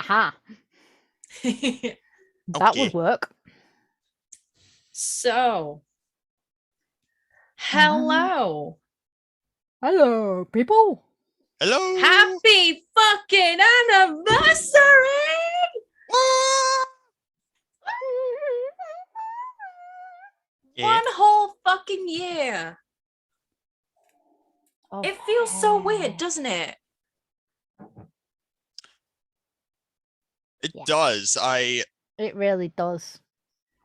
Aha. That Okay. would work. So, hello. Hello, people. Hello. Happy fucking anniversary! Yeah. One whole fucking year. Oh, It feels so weird, doesn't it? It Yeah. does. It really does.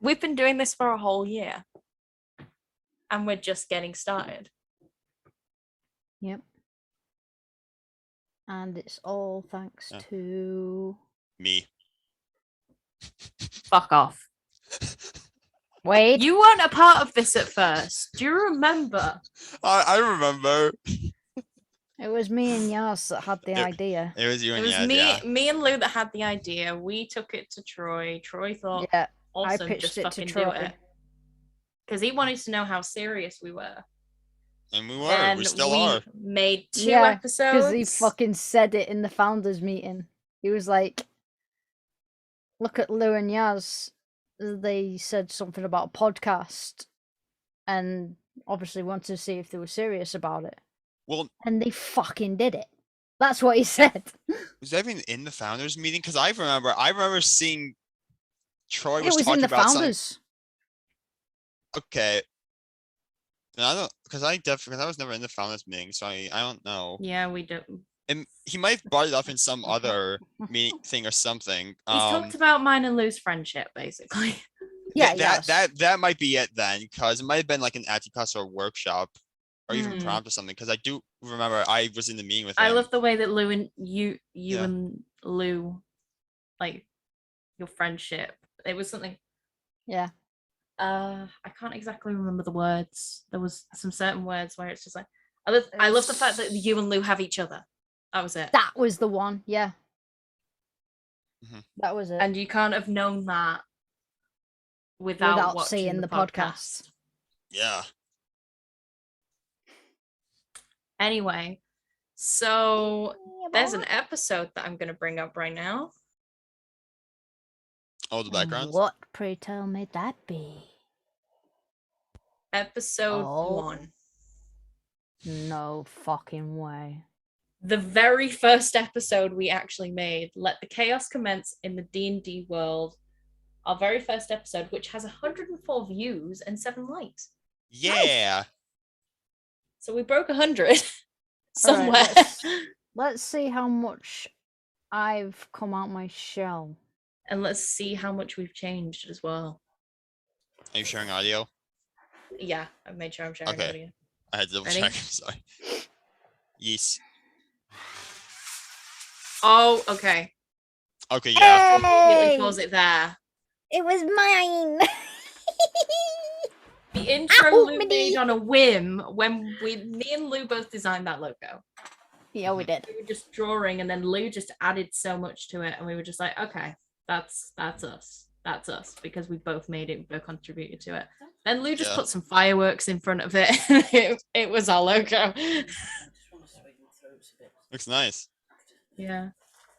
We've been doing this for a whole year. And we're just getting started. Yep. And it's all thanks to... Me. Fuck off. Wait. You weren't a part of this at first. Do you remember? I remember. It was me and Yas that had the idea. It was you It and was Yaz, me, yeah. me and Lou that had the idea. We took it to Troy. Troy thought, Yeah, awesome, I pitched just it to fucking do Troy. it. Because he wanted to know how serious we were. And we were. Then we still are. made 2 Yeah, episodes. because he fucking said it in the founders meeting. He was like, look at Lou and Yaz. They said something about a podcast and obviously wanted to see if they were serious about it. Well, and they fucking did it. That's what he said. was that even in the founders meeting? Because I remember seeing Troy It was was talking in the about something. founders. Okay. And I don't, because I was never in the founders meeting, so I don't know. Yeah, we do. And he might have brought it up in some other meeting thing or something. He's talked about mine and Lou's friendship, basically. Yeah, that might be it then, because it might have been like an Atticus or workshop, or even Hmm. prompt or something. Because I do remember I was in the meeting with him. I love the way that Lou and you Yeah. and Lou, like, your friendship. It was something. Yeah. I can't exactly remember the words. There was some certain words where it's just like, I love the fact that you and Lou have each other. That was it. That was the one. Yeah. Mhm. That was it. And you can't have known that without watching seeing the the podcast. Yeah. Anyway, so there's an episode that I'm going to bring up right now. Oh, the background. What, pray tell, may that be? Episode Oh. 1. No fucking way. The very first episode we actually made. Let the chaos commence in the D&D world. Our very first episode, which has 104 views and 7 likes. Yeah. So we broke 100 somewhere. Alright, let's see how much I've come out my shell. And let's see how much we've changed as well. Are you sharing audio? Yeah, I've made sure I'm sharing Okay. audio. I had to double Ready? check. Sorry. Yes. Oh, okay. Okay. Yeah. Completely pause it there. It was mine. The intro Ow, Lou my made knee. on a whim when me and Lou both designed that logo. Yeah, we did. We were just drawing, and then Lou just added so much to it, and we were just like, okay, that's us. That's us, because we both made it, we both contributed to it. Then Lou just Yeah. put some fireworks in front of it. It was our logo. Looks nice. Yeah.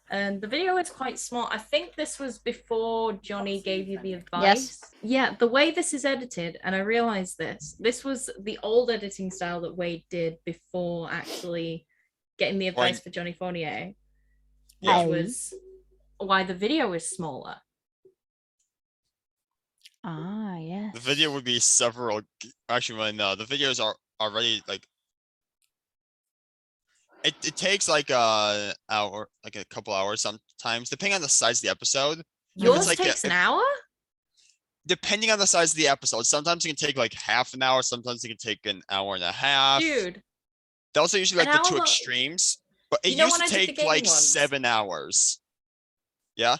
And the video is quite small. I think this was before Johnny gave you the advice. Yes. Yeah, the way this is edited, and I realized this was the old editing style that Wade did before actually getting the advice for Johnny Fournier, which Yeah. was why the video is smaller. Ah, yes. The video would be several. Actually, well, no. The videos are already like. It takes like a hour, like a couple hours sometimes, depending on the size of the episode. Yours like takes an hour? Depending on the size of the episode, sometimes it can take like half an hour. Sometimes it can take an hour and a half. Dude. Those are usually like An the two hour- extremes. But it You know used when to I did the take gaming like ones? 7 hours. Yeah.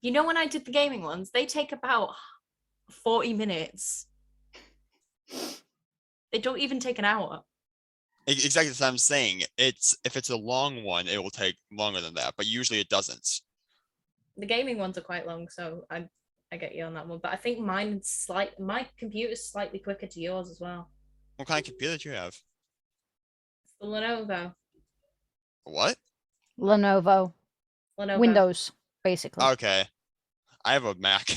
You know when I did the gaming ones, they take about 40 minutes. They don't even take an hour. Exactly what I'm saying. If it's a long one, it will take longer than that, but usually it doesn't. The gaming ones are quite long, so I get you on that one. But I think my computer's slightly quicker to yours as well. What kind of computer do you have? It's the Lenovo. What? Lenovo. Lenovo. Windows. basically. Okay. I have a Mac.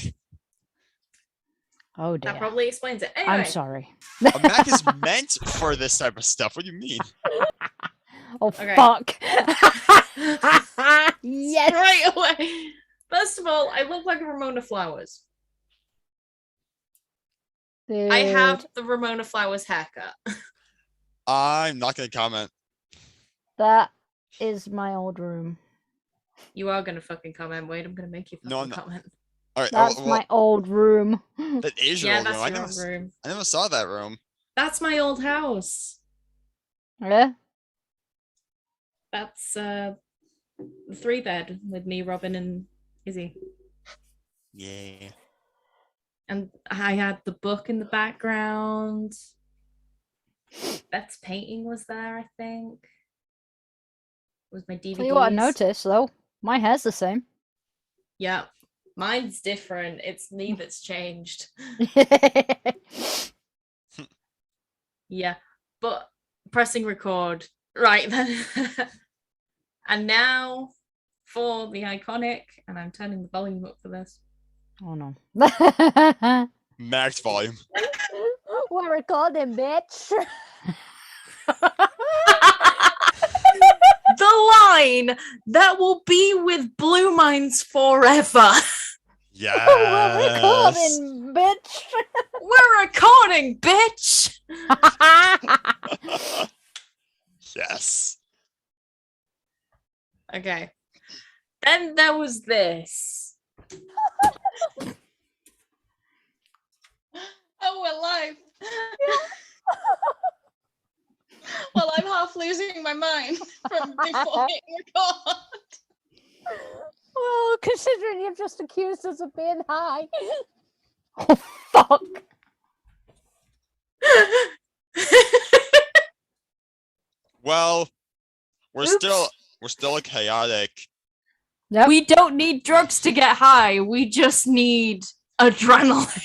Oh dear. That probably explains it. Anyway, I'm sorry. A Mac is meant for this type of stuff. What do you mean? Oh Okay. fuck. Yes. Straight away. First of all, I look like a Ramona Flowers. I have Dude, the Ramona Flowers haircut. I'm not gonna comment. that is my old room. You are gonna fucking comment. Wait, I'm gonna make you No, fucking I'm not. comment. All right. That's my old room. That is your Yeah, old room. that's your old room. I never saw that room. That's my old house. Yeah. That's the 3-bed with me, Robin, and Izzy. Yeah. And I had the book in the background. Beth's painting was there, I think. It was my DVDs. Tell you what I noticed though, my hair's the same. Yeah, mine's different. It's me that's changed. Yeah, but pressing record. Right then. And now for the iconic, and I'm turning the volume up for this. Oh no. Max volume. We're recording, bitch. The line that will be with Blue Minds forever. Yes. We're recording, bitch. We're recording, bitch. Yes. Okay. Then there was this. Oh, we're live. Well, I'm half losing my mind from before hitting record. Well, considering you've just accused us of being high. Oh fuck. Well, we're Oops. still a chaotic. Yep. We don't need drugs to get high. We just need adrenaline.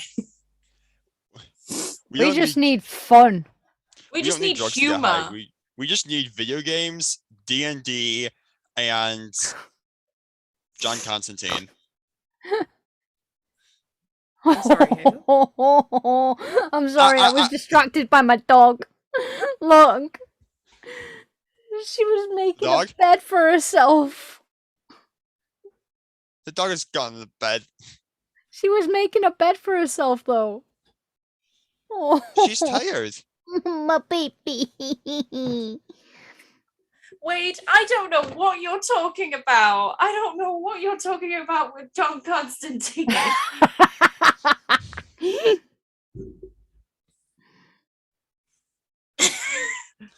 We don't just need fun. We we just don't need drugs to get high. humor. We just need video games, D&D, and John Constantine. I'm sorry, who? I'm sorry, I was distracted by my dog. Look. She was making Dog? a bed for herself. The dog has gone to the bed. She was making a bed for herself, though. Oh. She's tired. My baby. Wait, I don't know what you're talking about. I don't know what you're talking about with John Constantine.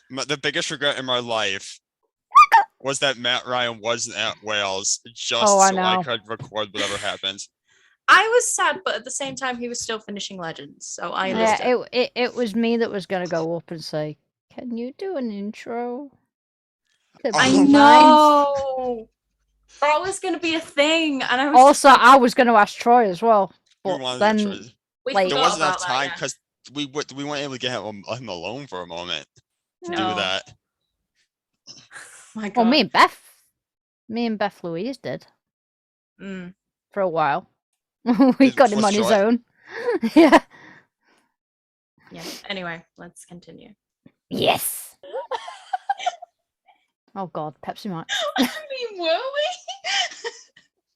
The biggest regret in my life was that Matt Ryan wasn't at Wales just Oh, I so I know. could record whatever happened. I was sad, but at the same time, he was still finishing Legends, so I understood. Yeah, it was me that was gonna go up and say, "Can you do an intro?" I Oh. know. That was going to be a thing, and I was Also, I was gonna ask Troy as well, We but wanted to then try- we like- there forgot wasn't enough about time that, because we weren't able to get him alone for a moment to No. do that. yeah. My God. well, me and Beth Louise did Mm. for a while. We got him Was on his Troy? own. Yeah. Yeah. Anyway, let's continue. Yes. Oh God, Pepsi Max. I mean, were we?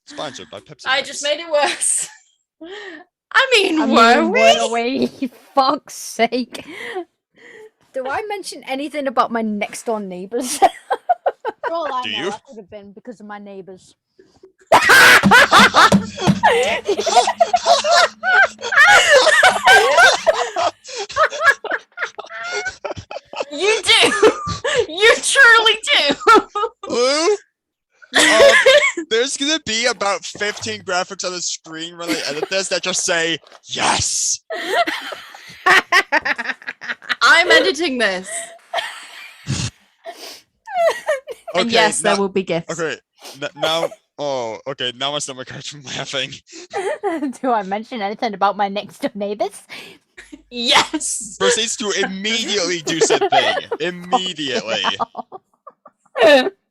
Sponsored by Pepsi. I Max. just made it worse. I mean, were we? were we? Fuck's sake. Do I mention anything about my next door neighbours? For all I Do know, you? I could have been because of my neighbours. You do. You truly do. Lou? There's gonna be about 15 graphics on the screen when I edit this that just say yes. I'm editing this. Okay, And yes, now, there will be gifts. okay, now. Oh, okay. Now my stomach hurts from laughing. Do I mention anything about my next door neighbours? Yes. Proceeds to immediately do said thing. Immediately.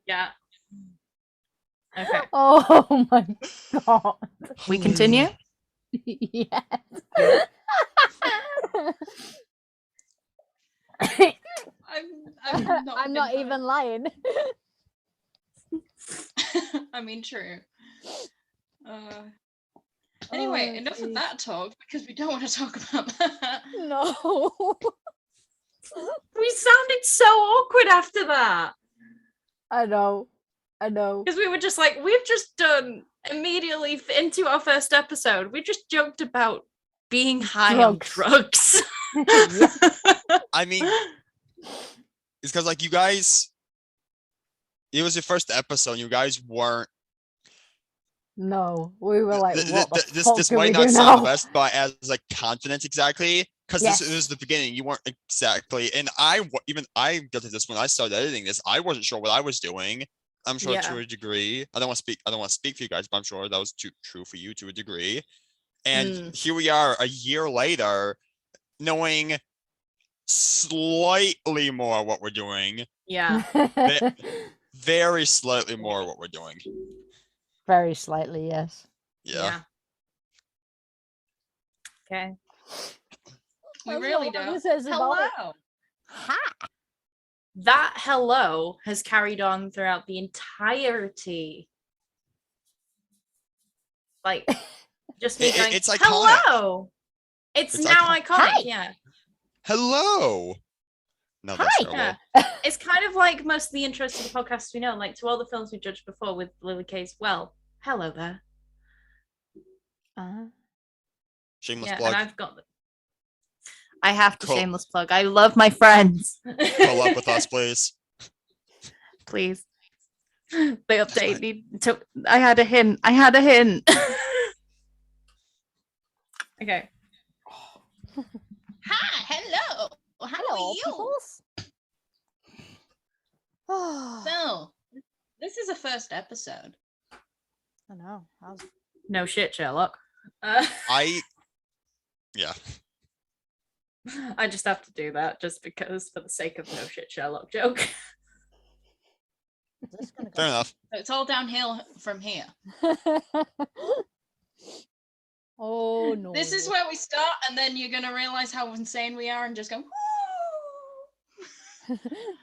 Yeah. Okay. Oh Oh my god. We continue? Yes. I'm not even lying. I mean, true. Anyway, Oh, enough of jeez. that talk because we don't want to talk about that. No. We sounded so awkward after that. I know. Because we were just like, we've just done immediately into our first episode. We just joked about being high on drugs. Yeah. I mean, it's because like you guys, it was your first episode. And you guys weren't. No, we were like, what the This fuck this do we might do not sound the now? best, but as like confidence exactly, because Yes. this was the beginning. You weren't exactly, and even I got to this when I started editing this. I wasn't sure what I was doing. I'm sure to Yeah. a degree. I don't want to speak for you guys, but I'm sure that was true for you to a degree. And here we are, a year later, knowing slightly more what we're doing. Yeah. Very slightly more what we're doing. Very slightly, yes. Yeah. Okay. We That's really not what don't. this is about it. Hello. Ha! That hello has carried on throughout the entirety. Like, just me going, It's iconic. hello. It's It's now iconic. iconic. Hi. Yeah. Hello. No, that's Hi. terrible. It's kind of like most of the intros to the podcasts we know, like to all the films we judged before with Lily Kay's. Well, hello there. Shameless Yeah, plug. and I've got. I have to Cool. shameless plug. I love my friends. Pull up with us, please. Please. They update me. I had a hint. Okay. Hi, hello. How Hello, are you? peoples. So, this is a first episode. I know. No shit, Sherlock. Yeah. I just have to do that just because for the sake of no shit Sherlock joke. Is this gonna Fair enough. So it's all downhill from here. Oh no. This is where we start, and then you're gonna realize how insane we are, and just go. Woo!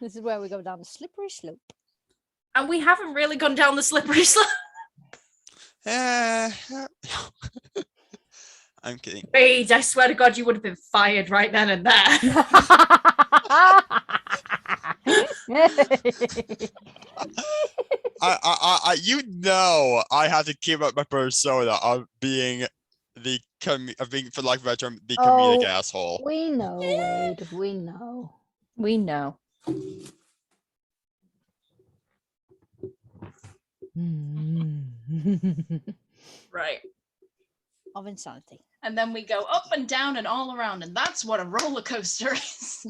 This is where we go down the slippery slope. And we haven't really gone down the slippery slope. I'm kidding. Wait, I swear to God, you would have been fired right then and there. I have to keep up my persona of being for lack of a better term, the Oh. comedic asshole. We know, Wade. We know. We know. Right. Of insanity. And then we go up and down and all around, and that's what a roller coaster is.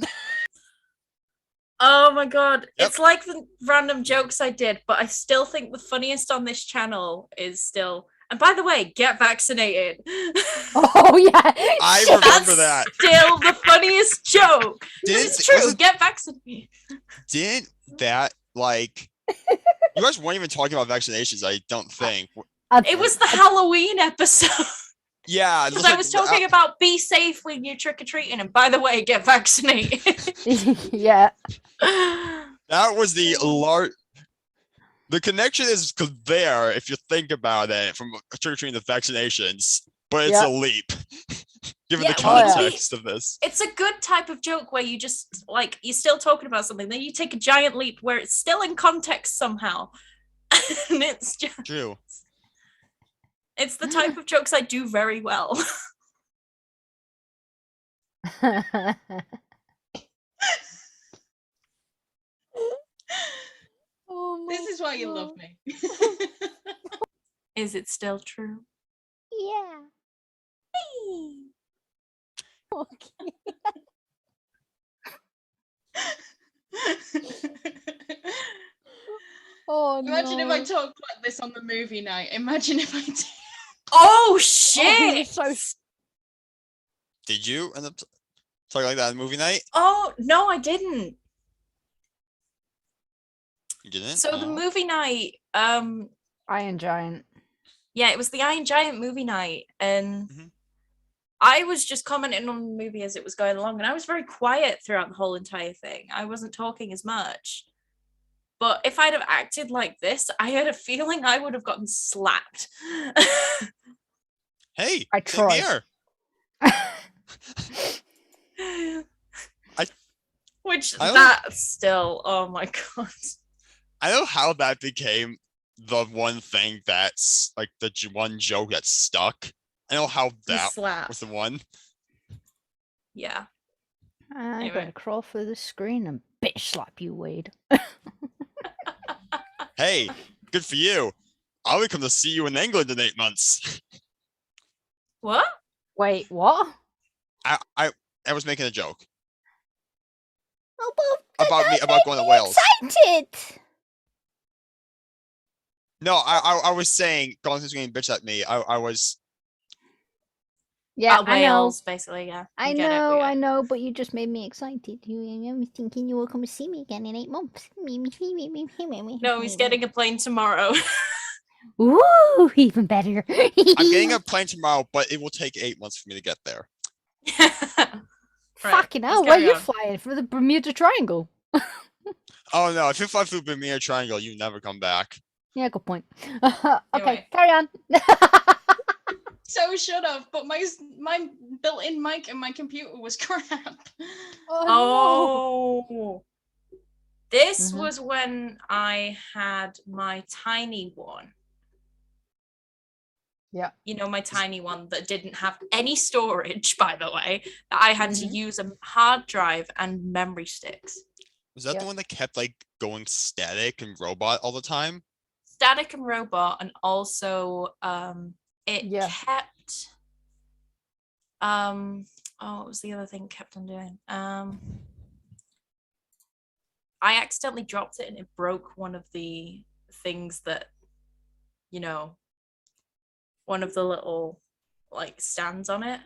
Oh my God. Yep. It's like the random jokes I did, but I still think the funniest on this channel is still. And by the way, get vaccinated. Oh yeah. I remember that. Still the funniest joke. Didn't- It's true. wasn't- Get vaccinated. Didn't that like you guys weren't even talking about vaccinations, I don't think. It was the Halloween episode. Yeah, Because I was talking about be safe when you're trick or treating, and by the way, get vaccinated. Yeah. that was the the connection is there if you think about it from trick or treating to vaccinations, but it's Yep. a leap given Yeah, the well, yeah. context of this. It's a good type of joke where you just like you're still talking about something, then you take a giant leap where it's still in context somehow. And it's just True. it's the type of jokes I do very well. Oh This my is why you love God. me. Is it still true? Yeah. Okay. Oh Imagine no. if I talked like this on the movie night. Imagine if I did. Oh Oh, shit! you're so Did you end up talking like that in movie night? Oh no, I didn't. You didn't? So the Oh. movie night, Iron Giant. Yeah, it was the Iron Giant movie night, and Mhm. I was just commenting on the movie as it was going along, and I was very quiet throughout the whole entire thing. I wasn't talking as much. But if I'd have acted like this, I had a feeling I would have gotten slapped. Hey, I same tried. here. Which I don't- that still, oh my god. I know how that became the one thing that's like the one joke that stuck. I know how The that slap. was the one. Yeah. I'm Anyway. gonna crawl through the screen and bitch slap you, Wade. Hey, good for you. I'll be coming to see you in England in 8 months. What? Wait, what? I was making a joke Oh, about going to Wales. excited. No, I was saying going to screen bitch at me. I was Yeah, About I know. Wales, basically, yeah. I We get it, we know, get I it. know, but you just made me excited. I was thinking you will come and see me again in 8 months. No, he's getting a plane tomorrow. Ooh, even better. I'm getting a plane tomorrow, but it will take 8 months for me to get there. Fucking let's hell, where are carry you on. flying? For the Bermuda Triangle? Oh no, if you fly through Bermuda Triangle, you never come back. Yeah, good point. Okay, Anyway. carry on. So should have, but my built-in mic in my computer was crap. Oh. This Mhm. was when I had my tiny one. Yeah. You know, my tiny one that didn't have any storage, by the way, that I had to Mhm. use a hard drive and memory sticks. Was that Yep. the one that kept like going static and robot all the time? Static and robot, and also it Yeah. kept what was the other thing it kept on doing? I accidentally dropped it and it broke one of the things that, you know, one of the little like stands on it,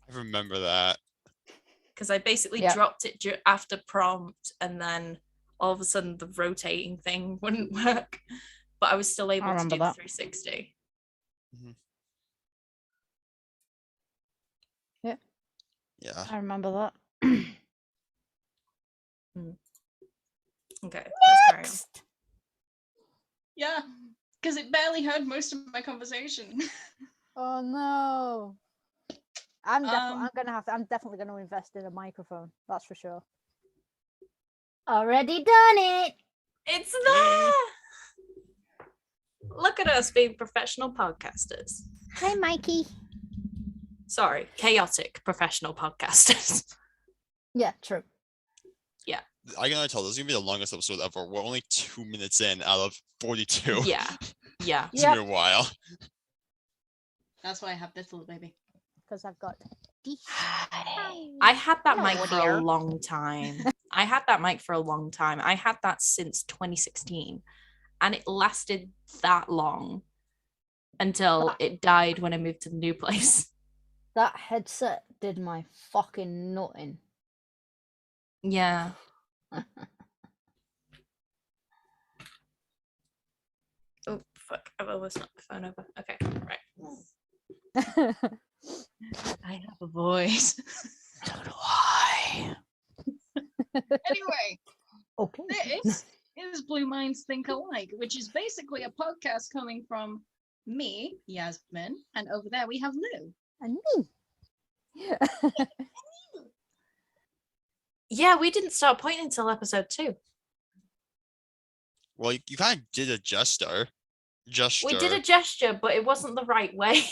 I remember that. because I basically Yep. dropped it after prompt, and then all of a sudden the rotating thing wouldn't work, but I was still able to remember do the that. 360. Yeah. I remember that. Okay, let's carry on. Next. Yeah, because it barely heard most of my conversation. Oh no. I'm Um, definitely gonna invest in a microphone. That's for sure. Already done it. It's there. Look at us being professional podcasters. Hi, Mikey. Sorry, chaotic professional podcasters. Yeah, true. I can already tell this is gonna be the longest episode ever. We're only 2 minutes in out of 42. Yeah. Yeah. It's gonna be a while. that's why I have this little baby. Because I've got this. I had that No, mic for dear. a long time. I had that since 2016, and it lasted that long until it died when I moved to the new place. That headset did my fucking nutting. Yeah. Oh fuck! I've almost knocked the phone over. Okay, right. I have a voice. So do I. Anyway, Okay. this is Blue Minds Think Alike, which is basically a podcast coming from me, Yasmin, and over there we have Lou. And me. Yeah, we didn't start pointing until episode 2. Well, you kind of did a gesture. We did a gesture, but it wasn't the right way.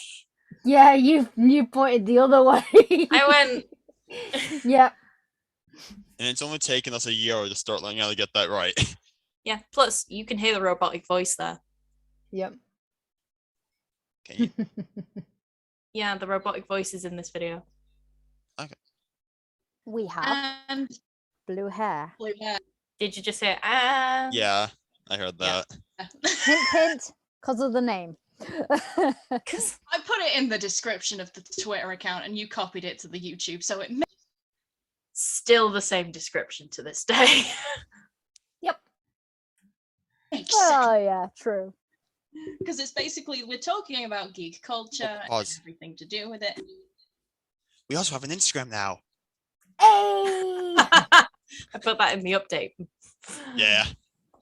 Yeah, you pointed the other way. I went. Yep. And it's only taken us a year to start learning how to get that right. Yeah. Plus, you can hear the robotic voice there. Yep. Can you? Yeah, the robotic voice is in this video. We have And blue hair. Blue hair. Did you just say Yeah, I heard Yeah. that. Hint, hint, because of the name. Because I put it in the description of the Twitter account and you copied it to the YouTube, so it still the same description to this day. Yep. makes sense. Oh yeah, true. Because it's basically, we're talking about geek culture and Pause. everything to do with it. We also have an Instagram now. Hey! I put that in the update. Yeah.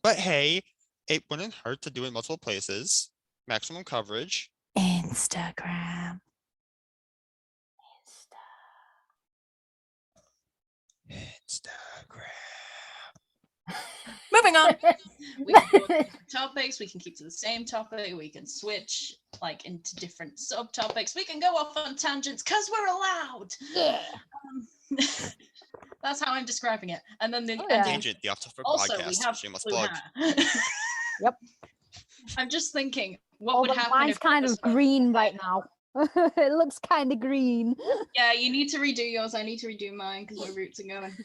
But hey, it wouldn't hurt to do it in multiple places. Maximum coverage. Instagram. Instagram. Moving on. We can go to different topics, we can keep to the same topic, we can switch like into different subtopics, we can go off on tangents because we're allowed. Yeah. That's how I'm describing it. And then the Oh, yeah. Tangent, the off-topic also we podcast. have Shameless blue plug. hair. Yep. I'm just thinking, what would Although happen mine's if kind of green right now. It looks kind of green. Yeah, you need to redo yours. I need to redo mine because my roots are going.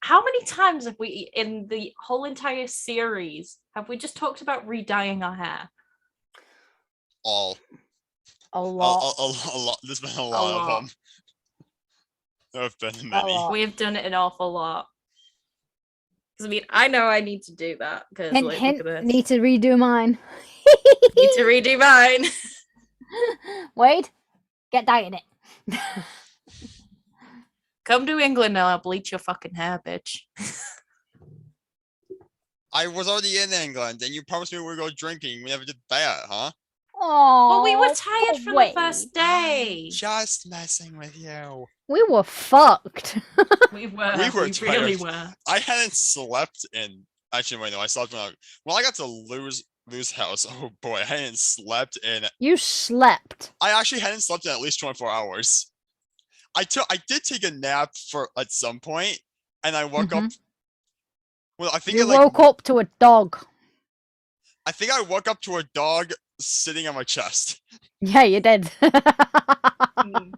How many times have we, in the whole entire series, have we just talked about re-dyeing our hair? All. A lot. A lot. There's been a lot of them. There have been many. lot. We have done it an awful lot. Because I mean, I know I need to do that. Because Hint, look hint, at this. need to redo mine. Need to redo mine. Wait, get dyeing it. Come to England and I'll bleach your fucking hair, bitch. I was already in England, and you promised me we would go drinking. We never did that, huh? Oh, Well, we were tired from the first day. Just messing with you. We were fucked. We were. We were We really tired. were. I hadn't slept in. Actually, wait, no, I slept when I got to lose house. Oh boy, I hadn't slept in. You slept. I actually hadn't slept in at least 24 hours. I did take a nap at some point, and I woke up. Well, I think You I woke up to a dog. I think I woke up to a dog sitting on my chest. Yeah, you did. Mm.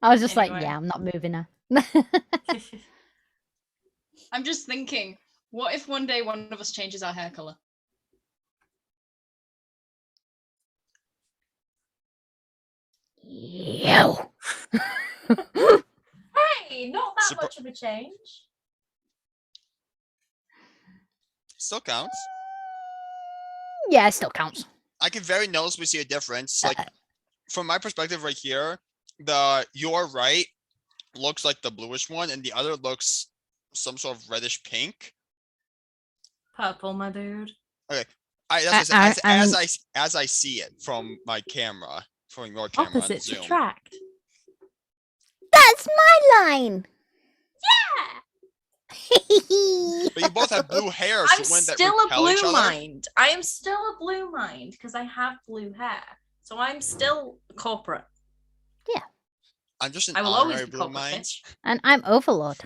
I was just like, Anyway. yeah, I'm not moving her. I'm just thinking, what if one day one of us changes our hair color? You. Hey, not that Suppo- much of a change. Still counts. Yeah, it still counts. I can very noticeably see a difference. Like from my perspective, right here, your right looks like the bluish one, and the other looks some sort of reddish pink. Purple, my dude. That's as I see it from my camera, from your camera. on Opposites Zoom. attract. That's my line. But you both have blue hair, I'm so when that still a repel each blue other. mind. I am still a blue mind because I have blue hair. So I'm still corporate. I'm just an I will always honorary be blue corporate, mind. bitch. And I'm Overlord.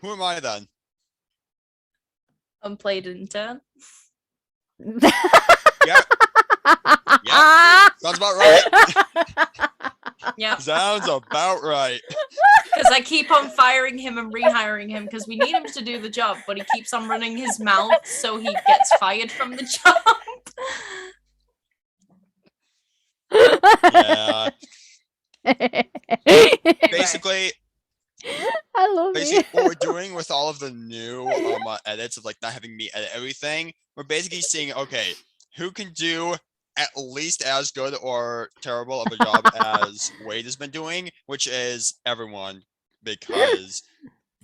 Who am I then? Unplayed intern. Yeah, sounds about right. Yeah. Sounds about right. Because I keep on firing him and rehiring him because we need him to do the job, but he keeps on running his mouth, so he gets fired from the job. Yeah. Basically, I love basically you. what we're doing with all of the new edits of like not having me edit everything, we're basically seeing, okay, who can do at least as good or terrible of a job as Wade has been doing, which is everyone, because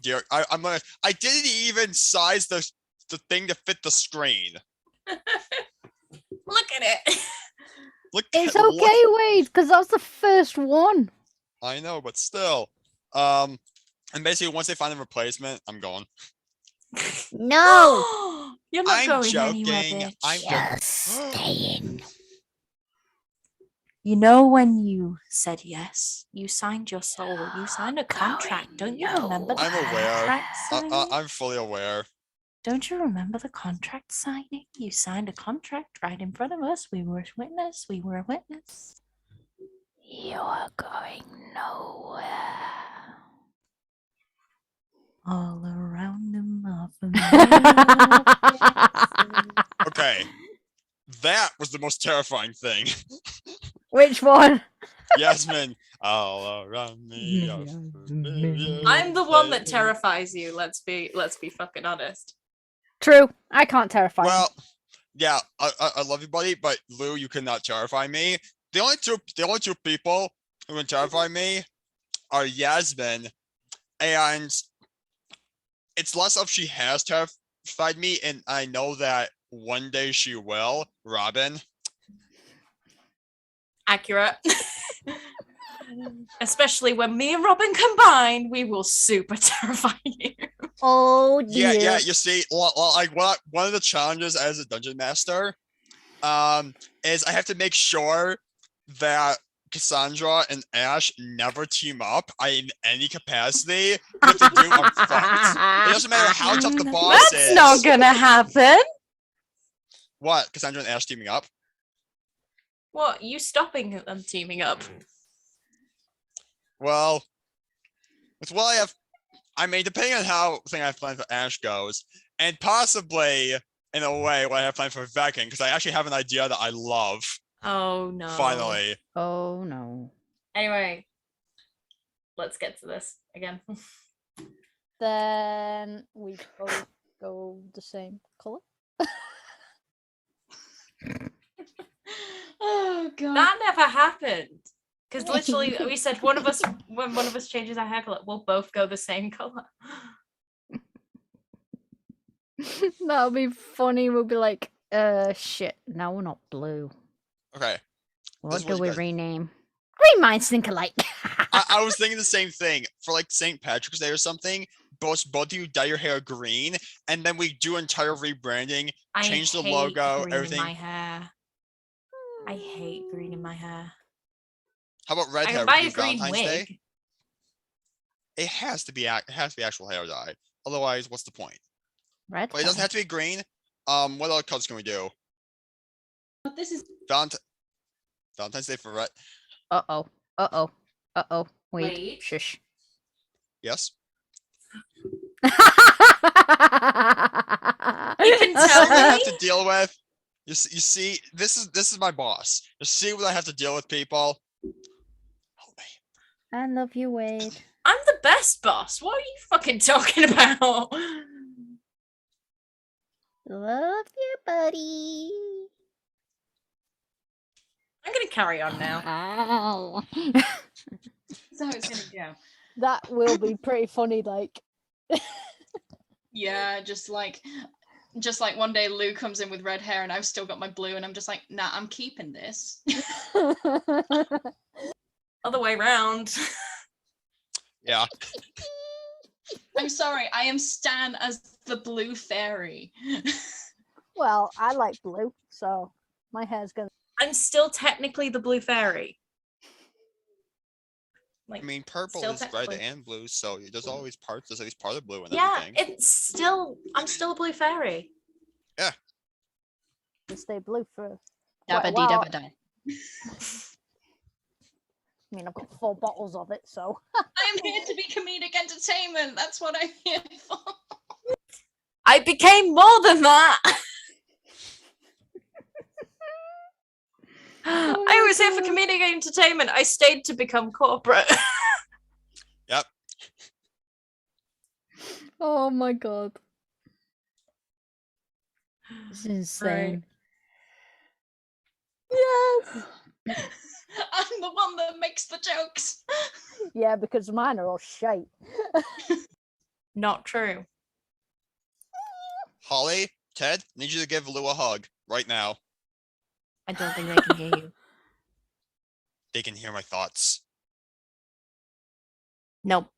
I didn't even size the thing to fit the screen. Look at it. It's okay, Wade, because that's the first one. I know, but still. And basically once they find a replacement, I'm going. No. You're not I'm going joking. anywhere, bitch. I'm Just staying. You know when you said yes, you signed your soul, you signed a contract. Don't you remember the I'm aware. contract signing? I'm fully aware. Don't you remember the contract signing? You signed a contract right in front of us. We were a witness. We were a witness. You're going nowhere. All around him off of Okay. That was the most terrifying thing. Which one? Yasmin, All around me. are familiar I'm the one that faces. terrifies you. Let's be fucking honest. True. I can't terrify him. Well, yeah, I love you, buddy, but Lou, you cannot terrify me. The only two people who can terrify me are Yasmin, and it's less of she has terrified me, and I know that one day she will. Robin. Accurate. Especially when me and Robin combine, we will super terrify you. Oh dear. Yeah. You see, like one of the challenges as a dungeon master, is I have to make sure that Cassandra and Ash never team up. In any capacity. If they do, I'm fucked. It doesn't matter how tough the boss is. That's not gonna happen. What? Cassandra and Ash teaming up? What? You stopping them teaming up? Well, with what I have, I mean, depending on how thing I have planned for Ash goes, and possibly in a way what I have planned for Vecking, because I actually have an idea that I love. Oh no. Finally. Oh no. Anyway, let's get to this again. Then we both go the same color. Oh god. That never happened. Because literally we said when one of us changes our hair color, we'll both go the same color. That'll be funny. We'll be like, shit. Now we're not blue. Okay. What is do what we you guys- rename? Green minds think alike. I was thinking the same thing for like St. Patrick's Day or something. Both of you dye your hair green, and then we do entire rebranding, change the hate logo, green everything. in my hair. I hate green in my hair. How about red I hair? can buy We a do green Valentine's Day. wig. It has to be actual hair dye. Otherwise, what's the point? Red. But it doesn't have to be green. What other colors can we do? But this is Valentine's Day for red. Uh-oh. Wait. Wait. Shush. Yes. You can See tell what I have me? to deal with. You see, this is my boss. You see what I have to deal with, people. Help me. I love you, Wade. I'm the best boss. What are you fucking talking about? Love you, buddy. I'm gonna carry on now. Ow. how it's gonna go. That will be pretty funny, like. Yeah, just like one day Lou comes in with red hair and I've still got my blue and I'm just like, nah, I'm keeping this. Other way round. Yeah. I'm sorry, I am Stan as the blue fairy. Well, I like blue, so my hair's gonna. I'm still technically the blue fairy. Like, I mean, purple still is red technically. and blue, so there's always at least part of blue and Yeah, everything. I'm still a blue fairy. Stay blue for. Quite a Dabba dee while. dabba die. I mean, I've got 4 bottles of it, so. I'm here to be comedic entertainment. That's what I'm here for. I became more than that. I was here for comedic entertainment. I stayed to become corporate. Yep. Oh my god. This is insane. Yes. I'm the one that makes the jokes. Yeah, because mine are all shite. Not true. Holly, Ted, need you to give Lou a hug right now. I don't think they can hear you. They can hear my thoughts. Nope.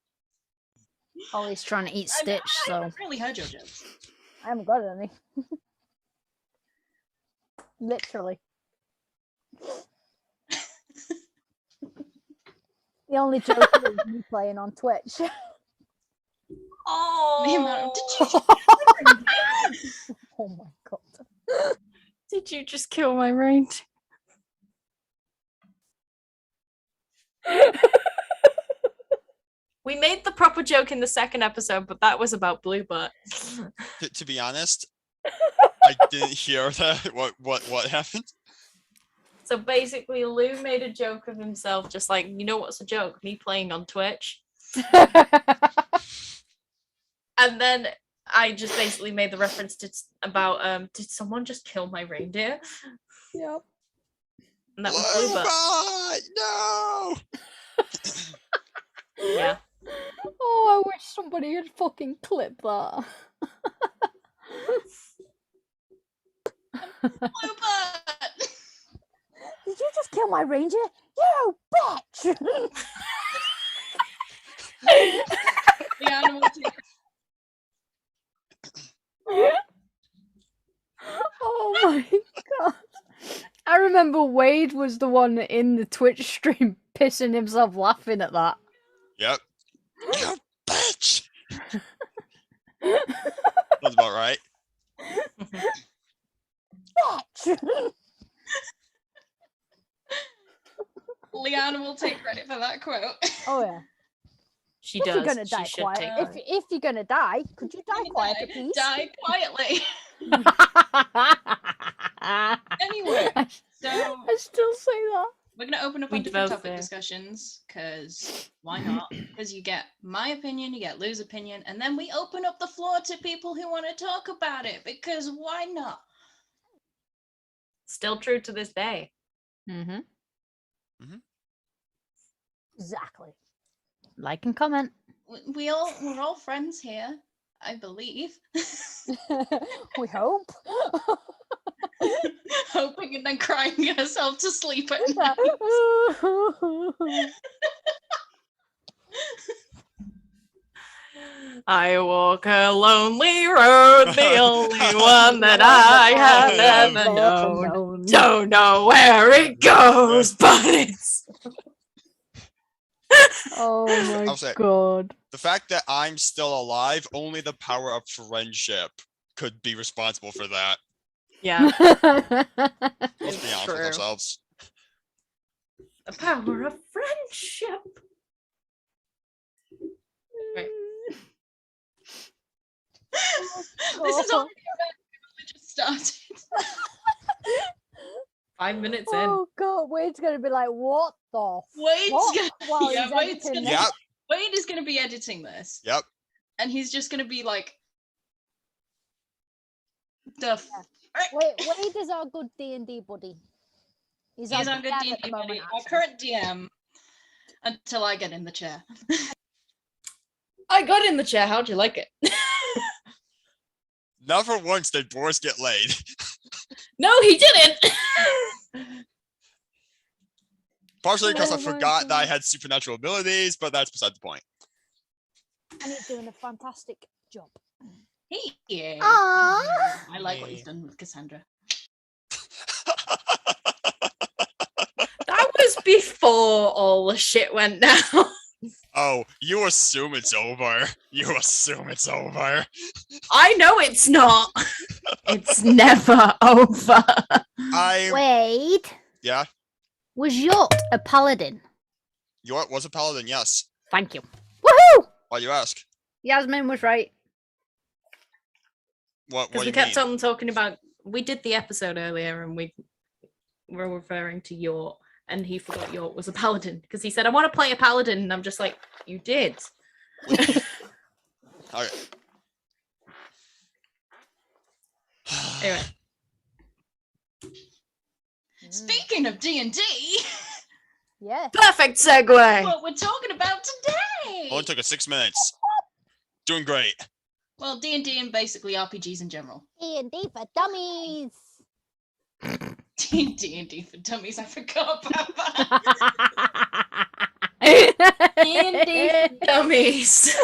Ollie's trying to eat I Stitch, so haven't really heard your jokes. I haven't got any. Literally. The only joke is me playing on Twitch. Oh, The amount Oh my god. did you just kill my range? We made the proper joke in the second episode, but that was about Blue Butt. To be honest, I didn't hear that. What happened? So basically, Lou made a joke of himself, just like, you know what's a joke? Me playing on Twitch. And then I just basically made the reference to about did someone just kill my reindeer? Yep. And that was Bluebird. No! Yeah. Oh, I wish somebody had fucking clipped that. Bluebird! Did you just kill my reindeer? You bitch! The animal take Oh my god. I remember Wade was the one in the Twitch stream pissing himself laughing at that. Yep. You bitch! That's about right. Bitch! Leanna will take credit for that quote. Oh yeah. She If does. you're gonna She die should quiet, take if, credit. if you're gonna die, could you die quietly, please? Die quietly. Anyway, I so still say that. we're going to open up We on different both topic do. discussions, because why not? Because you get my opinion, you get Lou's opinion, and then we open up the floor to people who want to talk about it, because why not? Still true to this day. Mm-hmm. Mhm. Exactly. Like and comment. We're all friends here, I believe. We hope. Hoping and then crying herself to sleep at night. I walk a lonely road, the only one that I have ever known. Don't know where it goes, but it's. Oh my I'll say- god. The fact that I'm still alive, only the power of friendship could be responsible for that. Yeah, Let's It's be honest true. with ourselves. the power of friendship. Right. This is already just started. 5 minutes in. Oh god, Wade's gonna be like, what the Wade's fuck? gonna, While yeah, he's Wade's editing gonna, this? Yep. Wade is gonna be editing this, Yep. and he's just gonna be like, the frick? Wade is our good D&D buddy. He's He's our our good DM D&D at the moment, buddy, our actually. current DM, until I get in the chair. I got in the chair. How'd you like it? Never once did Boris get laid. No, he didn't. Partially because I Oh my forgot that I God. had supernatural abilities, but that's beside the point. And he's doing a fantastic job. Yeah. Aww. I like what he's done with Cassandra. That was before all the shit went down. Oh, you assume it's over. You assume it's over. I know it's not. It's never over. Wade, Yeah, was Yort a paladin? Yort was a paladin, yes. Thank you. Woohoo! Why you ask? Yasmin was right. What Because do we you kept mean? on talking about. We did the episode earlier, and we were referring to Yort, and he forgot Yort was a paladin because he said, "I want to play a paladin," and I'm just like, "You did." Okay. Anyway, Speaking of D&D, Yeah. perfect segue. what we're talking about today. Only took us 6 minutes. Doing great. Well, D&D and basically RPGs in general. D&D for dummies. D&D for dummies, I forgot about that. D&D for dummies.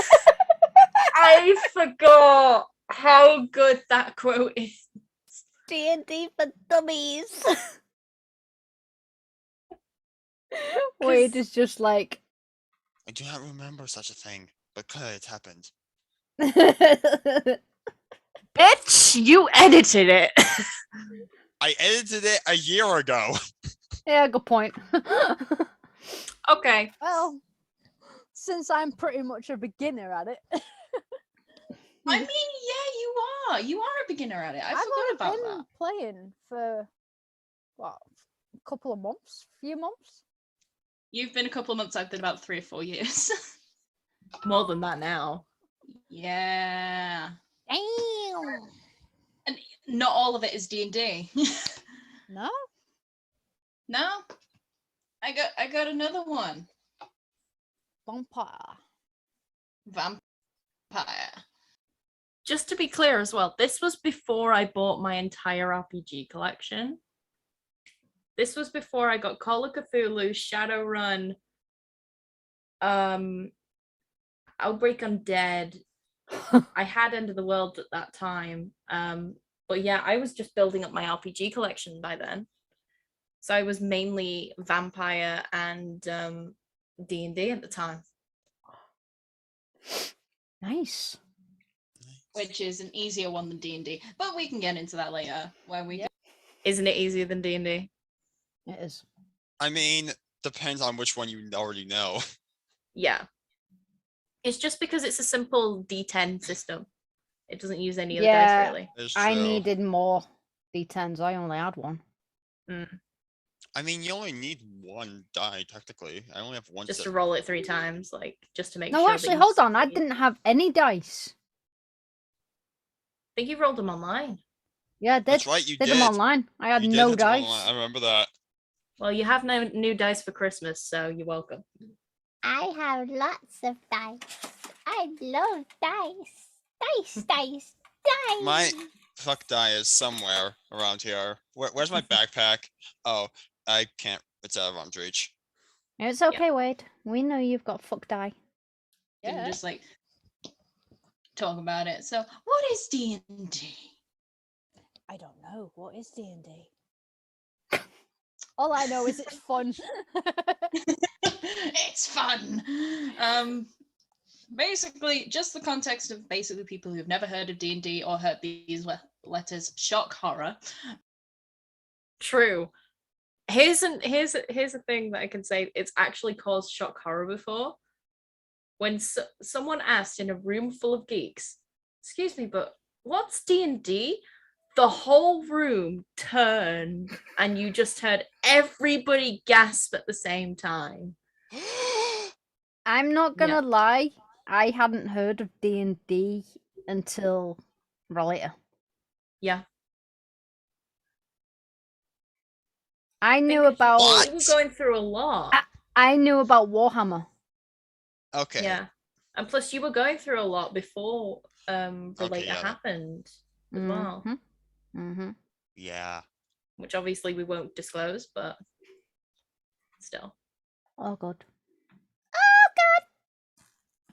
I forgot how good that quote is. D&D for dummies. Wade is just like. I do not remember such a thing, but could it happened. Bitch, you edited it. I edited it a year ago. Yeah, good point. Okay. Well, since I'm pretty much a beginner at it, I mean, yeah, you are. You are a beginner at it. I I've forgot only about been that. playing for what couple of months, few months. You've been a couple of months. I've been about 3 or 4 years. More than that now. Yeah. Damn. And not all of it is D&D. No. No. I got another one. Vampire. Vampire. Just to be clear as well, this was before I bought my entire RPG collection. This was before I got Call of Cthulhu, Shadowrun, Outbreak Undead. I had End of the World at that time. But yeah, I was just building up my RPG collection by then. So I was mainly vampire and D&D at the time. Nice. Which is an easier one than D&D, but we can get into that later. Where we Isn't it easier than D&D? It is. I mean, depends on which one you already know. Yeah. It's just because it's a simple D10 system. It doesn't use any other Yeah. dice, really. It's I true. needed more D10s. I only had one. I mean, you only need one die, technically. I only have one. Just set. to roll it 3 times, like, just to make No, sure. actually, hold on. I didn't have any dice. I think you rolled them online. Yeah, I did. That's right, you did did. them online. I had You did no have to roll dice. online, I remember that. Well, you have no new dice for Christmas, so you're welcome. I have lots of dice. I love dice. Dice, dice, dice. My fuck die is somewhere around here. Where's my backpack? Oh, I can't. It's out of arm's reach. It's okay, Wade. We know you've got fuck die. can just like talk about it. So, what is D&D? I don't know. What is D&D? All I know is it's fun. It's fun. Basically, just the context of basically people who've never heard of D&D or heard these letters, shock horror. True. Here's a thing that I can say. It's actually caused shock horror before. When someone asked in a room full of geeks, "Excuse me, but what's D&D?" The whole room turned, and you just heard everybody gasp at the same time. I'm not gonna lie. I hadn't heard of D&D until later. Yeah. I knew Because about. What? you were going through a lot. I knew about Warhammer. Okay. Yeah. And plus you were going through a lot before the Okay, later yeah. happened as well. Mm-hmm. Yeah. Which obviously we won't disclose, but still. Oh god.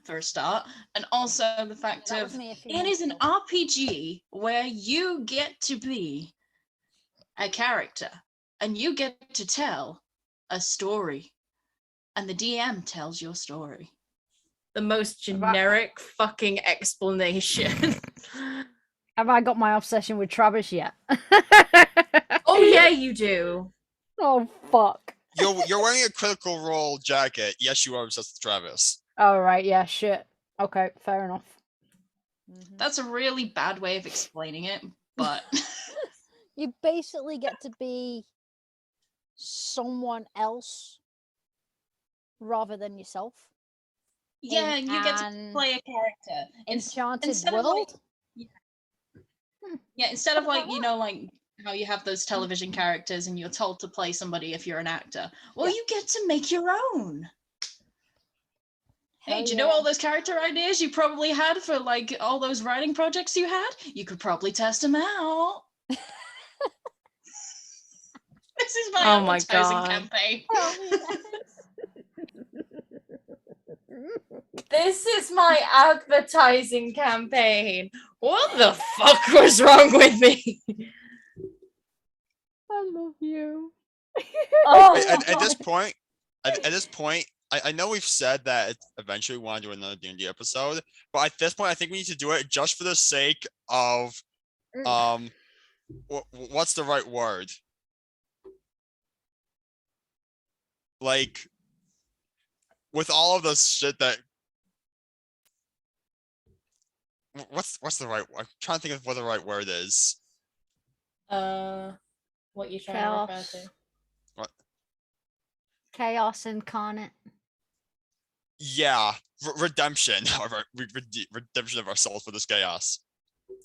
For a start, and also the fact That of was me a few it is an months RPG where you get to be a character and you get to tell a story, and the DM tells your story. The most generic fucking explanation. Have I got my obsession with Travis yet? Oh yeah, you do. Oh fuck. You're wearing a Critical Role jacket. Yes, you are obsessed with Travis. Oh right, yeah, shit. Okay, fair enough. That's a really bad way of explaining it, but You basically get to be someone else rather than yourself. yeah, In you get to an play a character. Enchanted instead of, like- world. Yeah, instead of like, like how you have those television characters and you're told to play somebody if you're an actor. Well, Yeah. you get to make your own. Hey, Hell do you know yeah. all those character ideas you probably had for like all those writing projects you had? You could probably test them out. This is my Oh my advertising God. campaign. This is my advertising campaign. What the fuck was wrong with me? I love you. Oh, At this point, I know we've said that eventually we want to do another D&D episode, but at this point, I think we need to do it just for the sake of, what's the right word? Like, with all of the shit that, what's the right? I'm trying to think of what the right word is. what you trying to refer Chaos. to? What? Chaos incarnate. Yeah, redemption. Redemption of our souls for this chaos.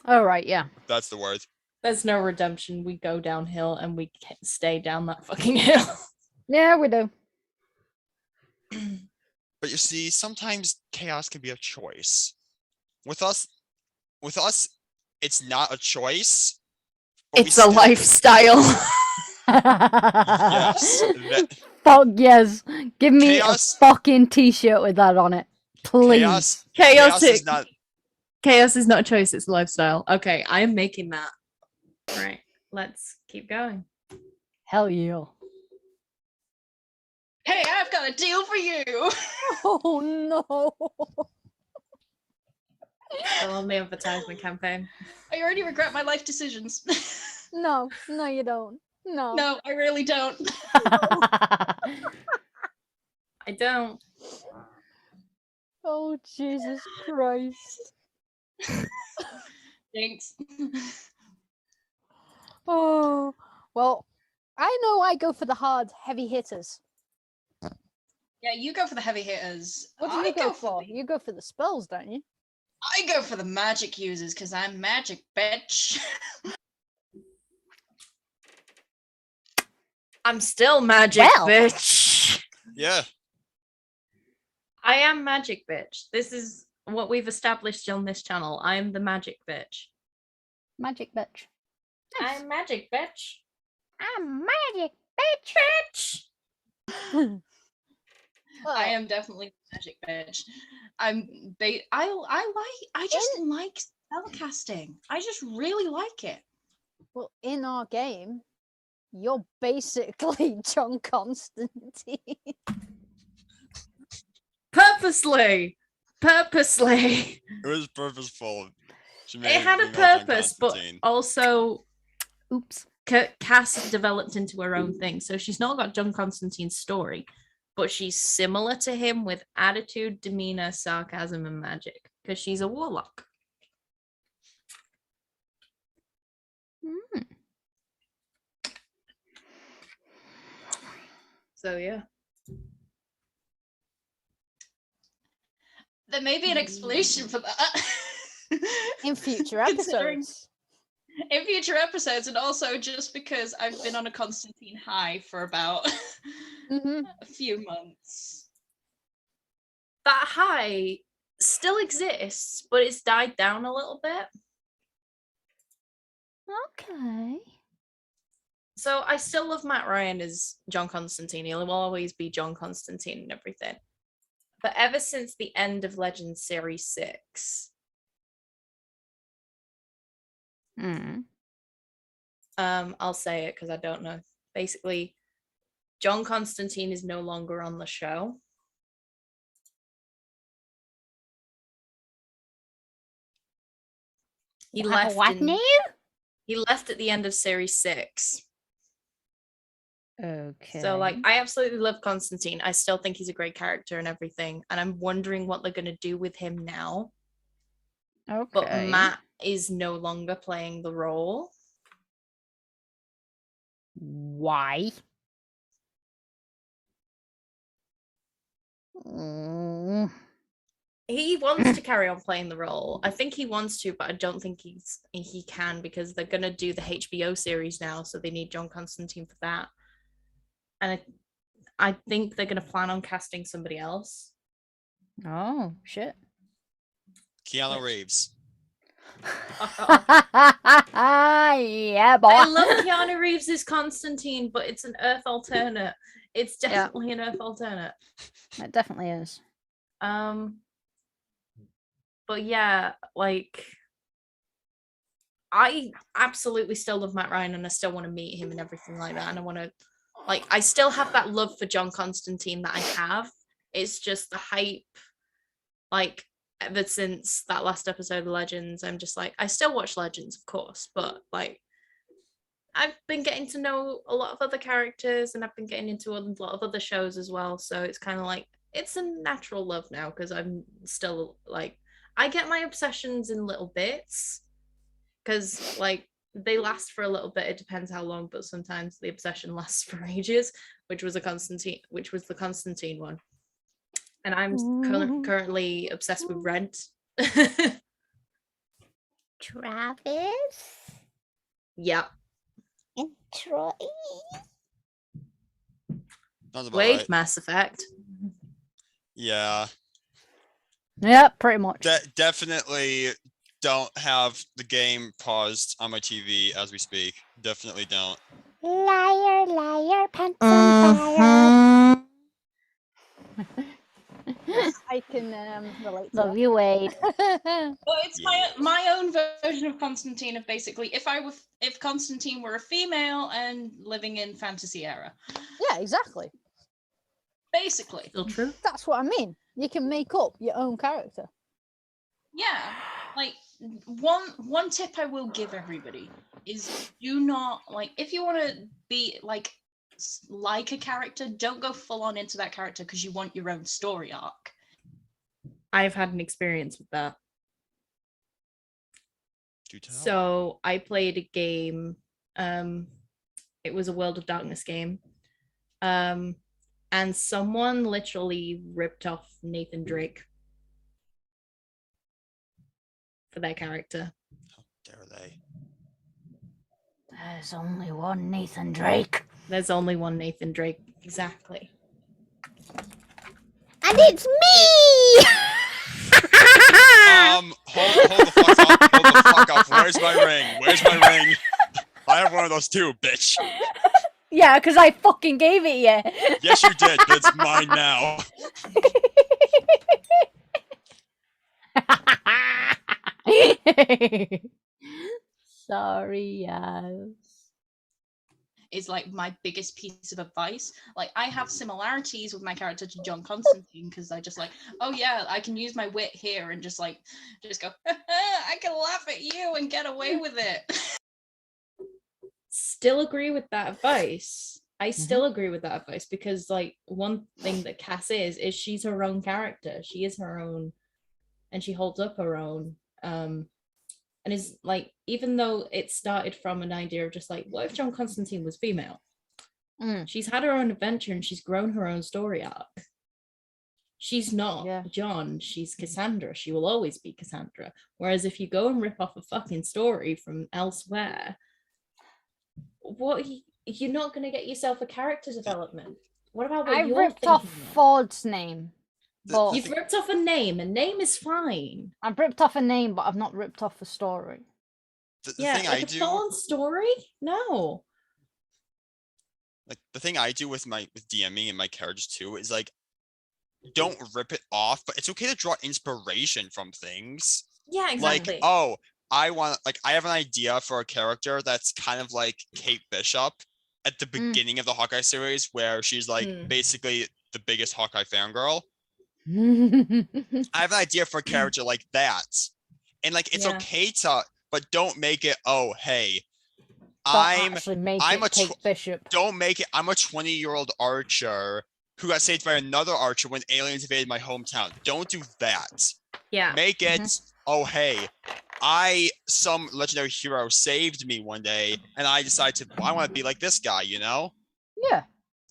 Oh, right, yeah. That's the word. There's no redemption. We go downhill and we stay down that fucking hill. Yeah, we do. But you see, sometimes chaos can be a choice. With us, it's not a choice. but we It's a still- lifestyle. Yes. Fuck yes. Give me Chaos- a fucking t-shirt with that on it. Please. Chaos is not. Chaos is not a choice, it's a lifestyle. Okay, I am making that. Right, let's keep going. Hell yeah. Hey, I've got a deal for you. Oh no. Still on the advertisement campaign. I already regret my life decisions. No, you don't. No. No, I really don't. I don't. Oh, Jesus Christ. Thanks. Oh, well, I know I go for the hard, heavy hitters. Yeah, you go for the heavy hitters. What do I you go for for? You go for the spells, don't you? I go for the magic users because I'm magic, bitch. I'm still magic, Well. bitch. Yeah. I am magic, bitch. This is what we've established on this channel. I'm the magic bitch. Magic bitch. Nice. I'm magic, bitch. I'm magic, Bitch. I am definitely magic, bitch. I just like spellcasting. I just really like it. Well, in our game, you're basically John Constantine. Purposely. It was purposeful. She made It had a me John purpose, but Constantine. also Oops. Cass developed into her own thing. So she's not got John Constantine's story, but she's similar to him with attitude, demeanor, sarcasm, and magic because she's a warlock. Mm. So yeah. There may be an explanation for that. In future Considering- episodes. In future episodes, and also just because I've been on a Constantine high for about Mm-hmm. a few months. That high still exists, but it's died down a little bit. Okay. So I still love Matt Ryan as John Constantine. He will always be John Constantine and everything. But ever since the end of Legends Series 6, I'll say it because I don't know. Basically, John Constantine is no longer on the show. He left. What now? He left at the end of Series 6. Okay. So, like, I absolutely love Constantine. I still think he's a great character and everything. And I'm wondering what they're going to do with him now. Okay. But Matt is no longer playing the role. Why? Mm. He wants to carry on playing the role. I think he wants to, but I don't think he can because they're going to do the HBO series now. So they need John Constantine for that. And I think they're going to plan on casting somebody else. Oh, shit. Keanu Reeves. Yeah, boy. I love Keanu Reeves as Constantine, but it's an Earth alternate. It's Yeah. definitely an Earth alternate. It definitely is. But yeah, like I absolutely still love Matt Ryan and I still want to meet him and everything like that. And I want to, like, I still have that love for John Constantine that I have. It's just the hype, like, ever since that last episode of Legends, I'm just like, I still watch Legends, of course, but like, I've been getting to know a lot of other characters and I've been getting into a lot of other shows as well. So it's kind of like, it's a natural love now because I'm still like, I get my obsessions in little bits because, like, they last for a little bit. It depends how long, but sometimes the obsession lasts for ages, which was the Constantine one. And I'm currently obsessed with Rent. Travis Yeah. and Troy. Sounds about Wait, right. Mass Effect. Yeah. Yeah, pretty much. Definitely don't have the game paused on my TV as we speak. Definitely don't. Liar, liar, pants on fire. I can relate to Love you, Wade. that. Well, it's Yeah. my own version of Constantine. Of basically, if Constantine were a female and living in fantasy era, Yeah, exactly. basically. Still true. That's what I mean. You can make up your own character. Yeah, like one tip I will give everybody is do not, like, if you want to be like a character, don't go full on into that character because you want your own story arc. I've had an experience with that. Do tell. So I played a game. It was a World of Darkness game. And someone literally ripped off Nathan Drake for their character. How dare they? There's only one Nathan Drake. There's only one Nathan Drake. Exactly. And it's me! Hold the fuck up. Hold the fuck up. Where's my ring? Where's my ring? I have one of those too, bitch. Yeah, because I fucking gave it you. Yes, you did, but it's mine now. Sorry, yes. Is like my biggest piece of advice. Like, I have similarities with my character to John Constantine because I just like, oh yeah, I can use my wit here and just go, I can laugh at you and get away with it. Still agree with that advice. I still agree with that advice because, like, one thing that Cass is she's her own character. She is her own, and she holds up her own. And is like, even though it started from an idea of just like, what if John Constantine was female? She's had her own adventure and she's grown her own story arc. She's not John, she's Cassandra. She will always be Cassandra. Whereas if you go and rip off a fucking story from elsewhere, you're not going to get yourself a character development. What about what I you're ripped off thinking of? Ford's name. But You've ripped off a name is fine. I've ripped off a name, but I've not ripped off a story. The Yeah, thing like I a do, full-on story? No. like the thing I do with DMing and my characters too is like, don't rip it off, but it's okay to draw inspiration from things. Yeah, exactly. Like, oh, I have an idea for a character that's kind of like Kate Bishop at the beginning of the Hawkeye series, where she's like basically the biggest Hawkeye fangirl. I have an idea for a character like that, and like it's okay to, but don't make it. Oh, hey, I'm a Kate Bishop. Don't make it. I'm a 20-year-old archer who got saved by another archer when aliens invaded my hometown. Don't do that. Yeah. Make it. Oh, hey, some legendary hero saved me one day, and I decided I want to be like this guy. You know. Yeah.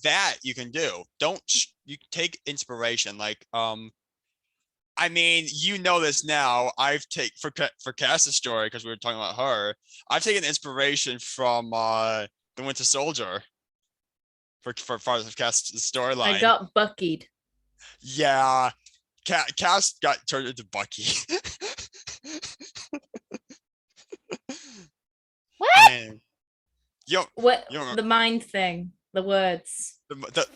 That you can do. Don't you take inspiration? Like, I mean, you know this now. I've taken for Cass's story because we were talking about her. I've taken inspiration from the Winter Soldier for part of Cass's storyline. I got Buckied. Yeah, Cass got turned into Bucky. What? Man. Yo, What the mind thing? The words.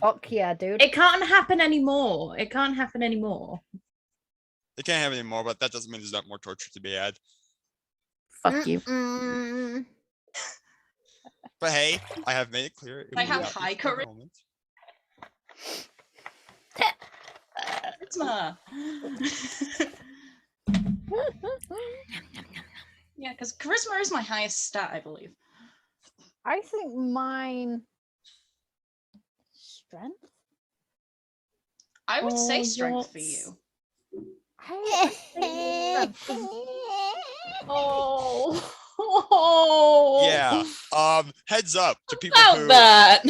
Fuck yeah, dude. It can't happen anymore. It can't happen anymore. It can't happen anymore, but that doesn't mean there's not more torture to be had. Fuck you. But hey, I have made it clear. I have high courage. Charisma. Yeah, because charisma is my highest stat, I believe. I think mine strength. I would say strength for you. Oh. Oh. Yeah. Heads up to people About who. that.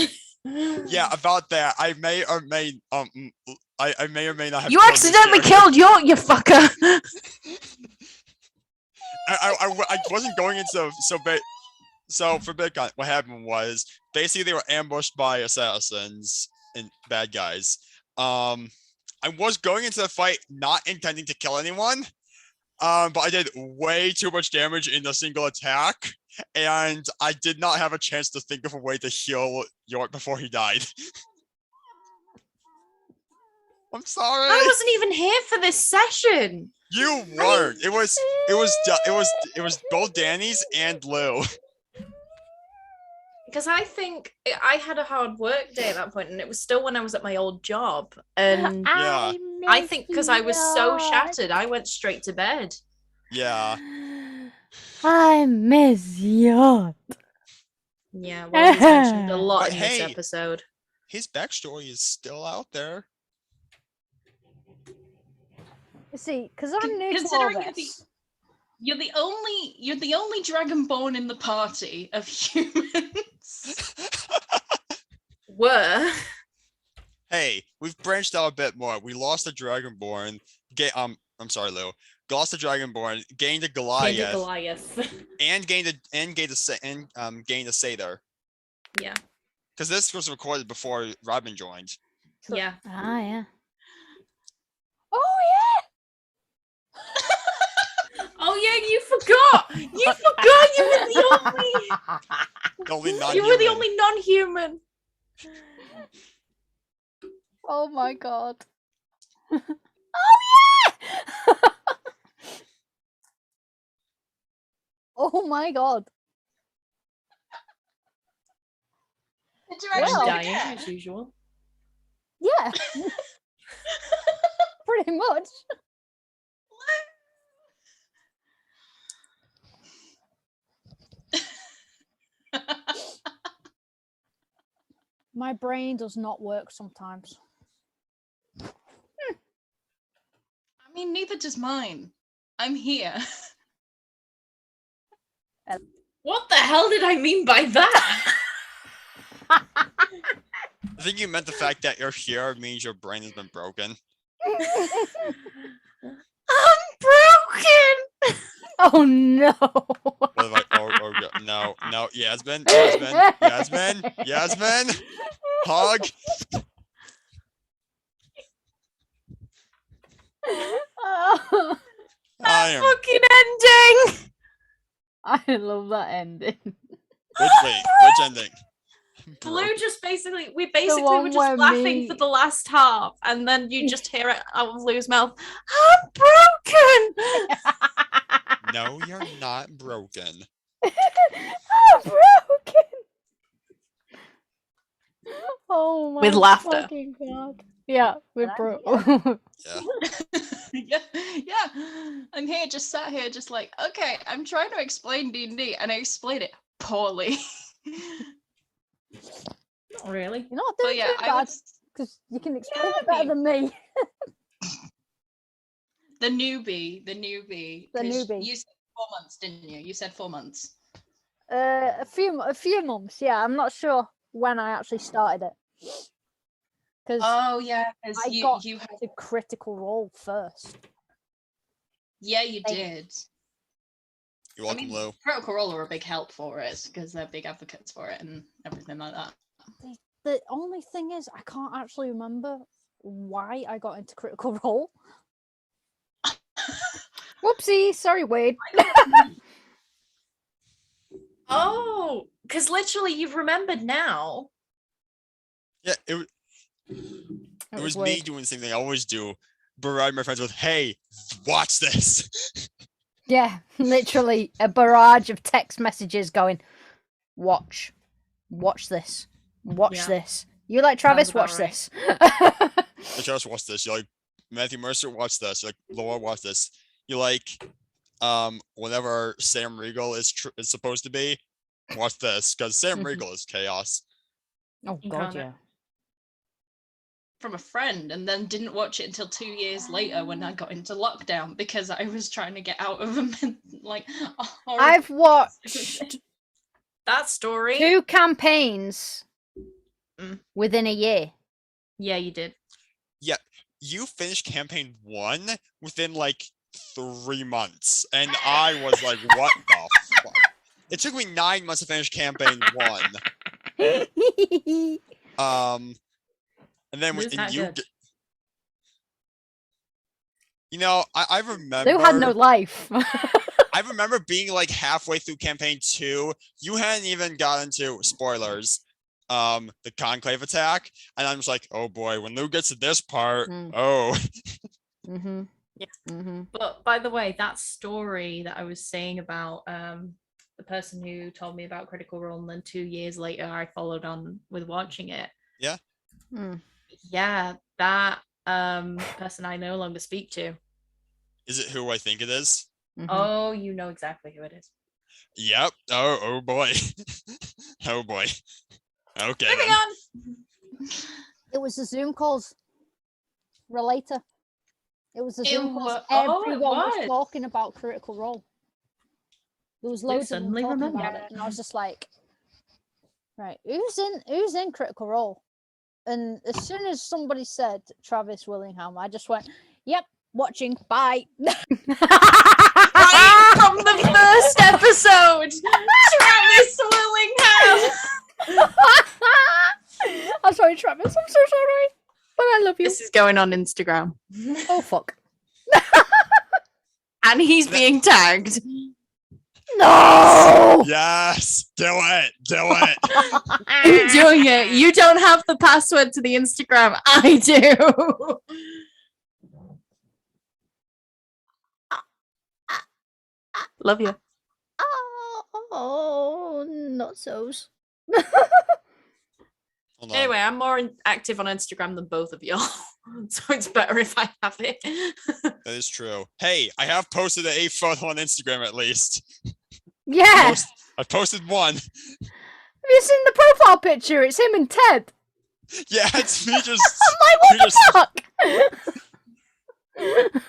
Yeah, about that. I may or may I may or may not have. You killed this accidentally character. killed York, you fucker. I wasn't going into so for Bitcoin, what happened was basically they were ambushed by assassins and bad guys. I was going into the fight not intending to kill anyone, but I did way too much damage in a single attack, and I did not have a chance to think of a way to heal York before he died. I'm sorry. I wasn't even here for this session. You weren't. It was both Danny's and Lou. Because I think I had a hard work day at that point, and it was still when I was at my old job. And Yeah. I think because I was so shattered, I went straight to bed. Yeah. I miss you. Yeah, well, he's mentioned a lot But in this hey, episode. his backstory is still out there. See, because I'm new to all Considering this. you're the only dragonborn in the party of humans. Were. Hey, we've branched out a bit more. We lost the Dragonborn. I'm sorry, Lou. Lost the Dragonborn, gained a Goliath, and gained a Satyr. Yeah. Because this was recorded before Robin joined. Yeah. Ah, yeah. Oh, yeah! Oh yeah, you forgot. You forgot. You were the only. The only You non-human. were the only non-human. Oh my god. Oh yeah! Oh my god. Did you Well, actually Dying forget? as usual. Yeah. Pretty much. My brain does not work sometimes. I mean, neither does mine. I'm here. What the hell did I mean by that? I think you meant the fact that you're here means your brain has been broken. I'm broken. Oh no. What if no, Yasmin, hug. Oh, I am. Fucking ending. I love that ending. Which ending? Blue just basically, we one were just where laughing me- for the last half, and then you just hear it out of Blue's mouth. I'm broken. No, you're not broken. I'm broken. Oh my With laughter. fucking god. Yeah, we're broke. Yeah. yeah. I'm here, just sat here, just like, okay, I'm trying to explain D&D, and I explain it poorly. Not really. You're not But doing yeah, too I bad was because you can explain Yeah, it better than me. the newbie. The 'cause newbie. You said 4 months, didn't you? You said 4 months. A few months. Yeah, I'm not sure when I actually started it because Oh yeah, because I you got you had the critical role first. yeah you Thank- did. You're welcome, Lou. Critical Role are a big help for it because they're big advocates for it and everything like that. The only thing is, I can't actually remember why I got into critical role. Whoopsie! Sorry, Wade. Oh, because literally you've remembered now. Yeah, it was me Wade. doing the same thing I always do. Barrage my friends with, "Hey, watch this." Yeah, literally a barrage of text messages going, watch this, watch Yeah. this. You like Travis? about Watch right. this. Like, Travis, watch this. You're like, Matthew Mercer, watch this. You're like, Laura, watch this. You like, whenever Sam Riegel is supposed to be, watch this, because Sam Riegel is chaos. Oh god, Incarnate. yeah. From a friend, and then didn't watch it until 2 years later when I got into lockdown because I was trying to get out of like I've watched That story. 2 campaigns Mm. within a year. Yeah, you did. Yeah, you finished campaign 1 within like 3 months, and I was like, "What the fuck?" It took me 9 months to finish campaign 1. And then Lou's and not you, good. I Lou remember. had no life. I remember being like halfway through campaign 2. You hadn't even gotten to spoilers, the conclave attack, and I'm just like, oh boy, when Lou gets to this part, oh. Mm-hmm. Yeah. Mm-hmm. But by the way, that story that I was saying about the person who told me about Critical Role, and then 2 years later I followed on with watching it. Yeah. Yeah, that person I no longer speak to. Is it who I think it is? Mm-hmm. Oh, you know exactly who it is. Yep. Oh boy. Oh boy. Okay. Moving then. on. It was the Zoom calls. Relator. It was the Zoom calls. Oh, it Everyone was was. talking about Critical Role. There was Lou loads of them suddenly talking remembered. about it, and I was just like, right, who's in Critical Role? And as soon as somebody said Travis Willingham, I just went, yep, watching, bye. Right from the first episode, Travis Willingham. I'm sorry, Travis. I'm so sorry, but I love you. This is going on Instagram. Oh fuck! And he's being tagged. No. Yes. Do it. Do it. I'm doing it. You don't have the password to the Instagram. I do. Love you. Oh, not so's. Hold on. Anyway, I'm more active on Instagram than both of y'all. So it's better if I have it. That is true. Hey, I have posted a photo on Instagram at least. Yeah. I posted one. Have you seen the profile picture? It's him and Ted. Yeah, it's me just. I'm like, what the fuck?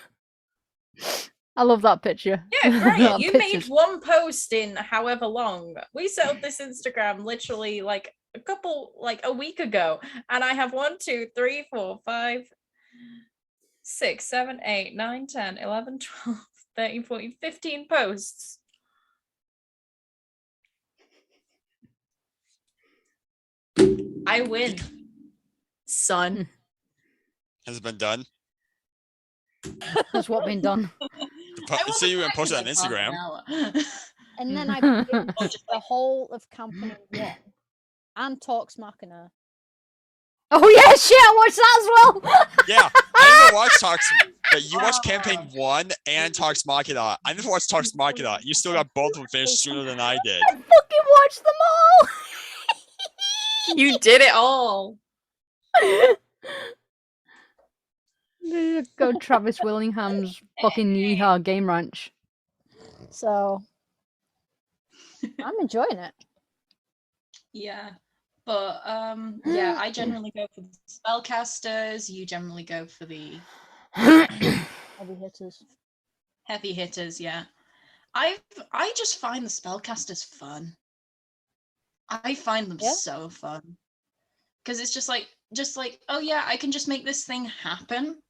I love that picture. Yeah, great. That You made picture's- one post in however long. We set up this Instagram literally like a week ago, and I have 1, 2, 3, 4, 5, 6, 7, 8, 9, 10, 11, 12, 13, 14, 15 posts. I win, son. Has it been done? That's what been done. So you and posted on Instagram. And then I binged the whole of Campaign 1 and Talks Machina. Oh yeah, shit, I watched that as well. Yeah, I never watched Talks, but you watched campaign 1 and Talks Machina. I never watched Talks Machina. You still got both of them finished sooner than I did. I fucking watched them all. You did it all. Go Travis Willingham's fucking Yeehaw Game Ranch. So I'm enjoying it. Yeah. But yeah, I generally go for the spellcasters, you generally go for the Heavy hitters. heavy hitters, yeah. I just find the spellcasters fun. I find them Yeah. so fun. Because it's just like, oh yeah, I can just make this thing happen.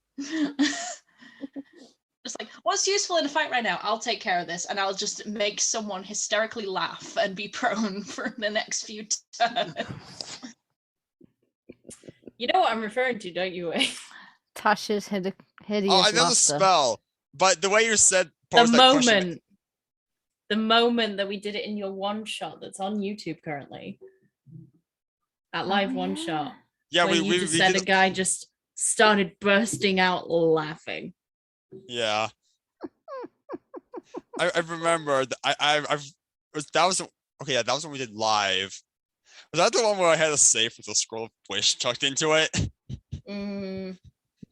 Just like, what's useful in a fight right now? I'll take care of this, and I'll just make someone hysterically laugh and be prone for the next few turns. You know what I'm referring to, don't you? Wei? Tasha's hideous Oh, I know the laughter. spell, but the way you said The posed that question- moment that we did it in your one shot that's on YouTube currently. That live one shot. Yeah, where you just said did. a guy just started bursting out laughing. Yeah. I remember. That was okay. Yeah, that was when we did live. Was that the one where I had a safe with a scroll of wish tucked into it?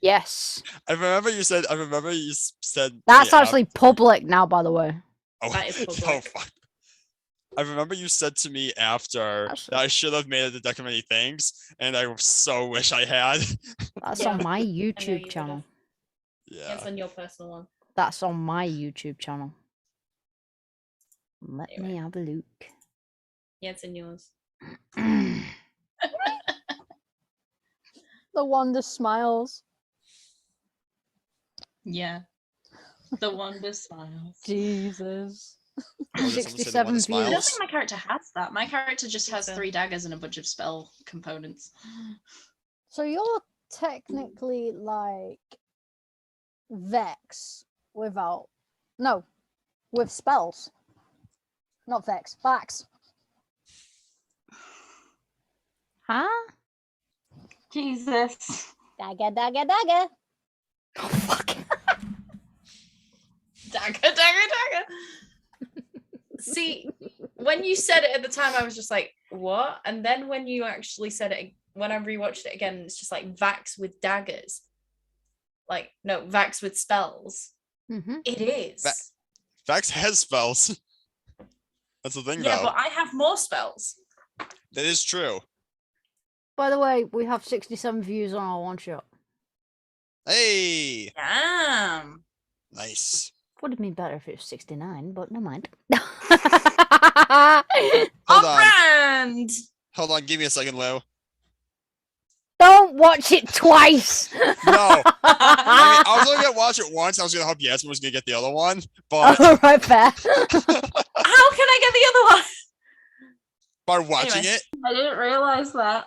Yes. I remember you said. That's yeah, actually public now, by the way. Oh, That is oh, public. fuck. I remember you said to me after That's- that I should have made a deck of many things, and I so wish I had. That's Yeah. on my you YouTube would've. channel. Yeah. It's on your personal one. That's on my YouTube channel. Let Anyway. me have a look. Yeah, it's in yours. The Wanda smiles. Yeah. The Wonder smiles. Jesus. Oh, did someone say the one 67 that views. I don't smiles? think my character has that. My character just think has so. 3 daggers and a bunch of spell components. So you're technically like Vex without with spells. Not Vex, Vax. Huh? Jesus. Dagger, dagger, dagger. Oh fuck. Dagger, dagger, dagger. See, when you said it at the time, I was just like, what? And then when you actually said it, when I rewatched it again, it's just like Vax with daggers. Like, no, Vax with spells. Mm-hmm. It is. Vax has spells. That's the thing, Yeah, though. but I have more spells. That is true. By the way, we have 67 views on our one shot. Hey, Damn. nice. Would have been better if it was 69, but never mind. Hold On on, brand. hold on. Give me a second, Lou. Don't watch it twice. No, I was only gonna watch it once. I was gonna hope Yasmin was gonna get the other one, but All right, fair. How can I get the other one? by watching Anyway. it, I didn't realize that.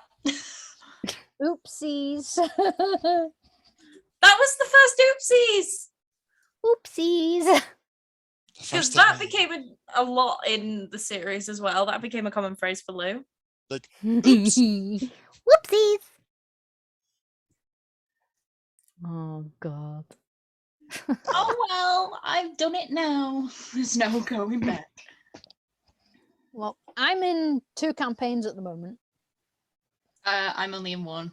Oopsies. That was the first oopsies. Oopsies. the Because first that thing- became a lot in the series as well. That became a common phrase for Lou. Oops. Whoopsies. Oh god. Oh well, I've done it now. There's no going back. Well, I'm in 2 campaigns at the moment. I'm only in 1.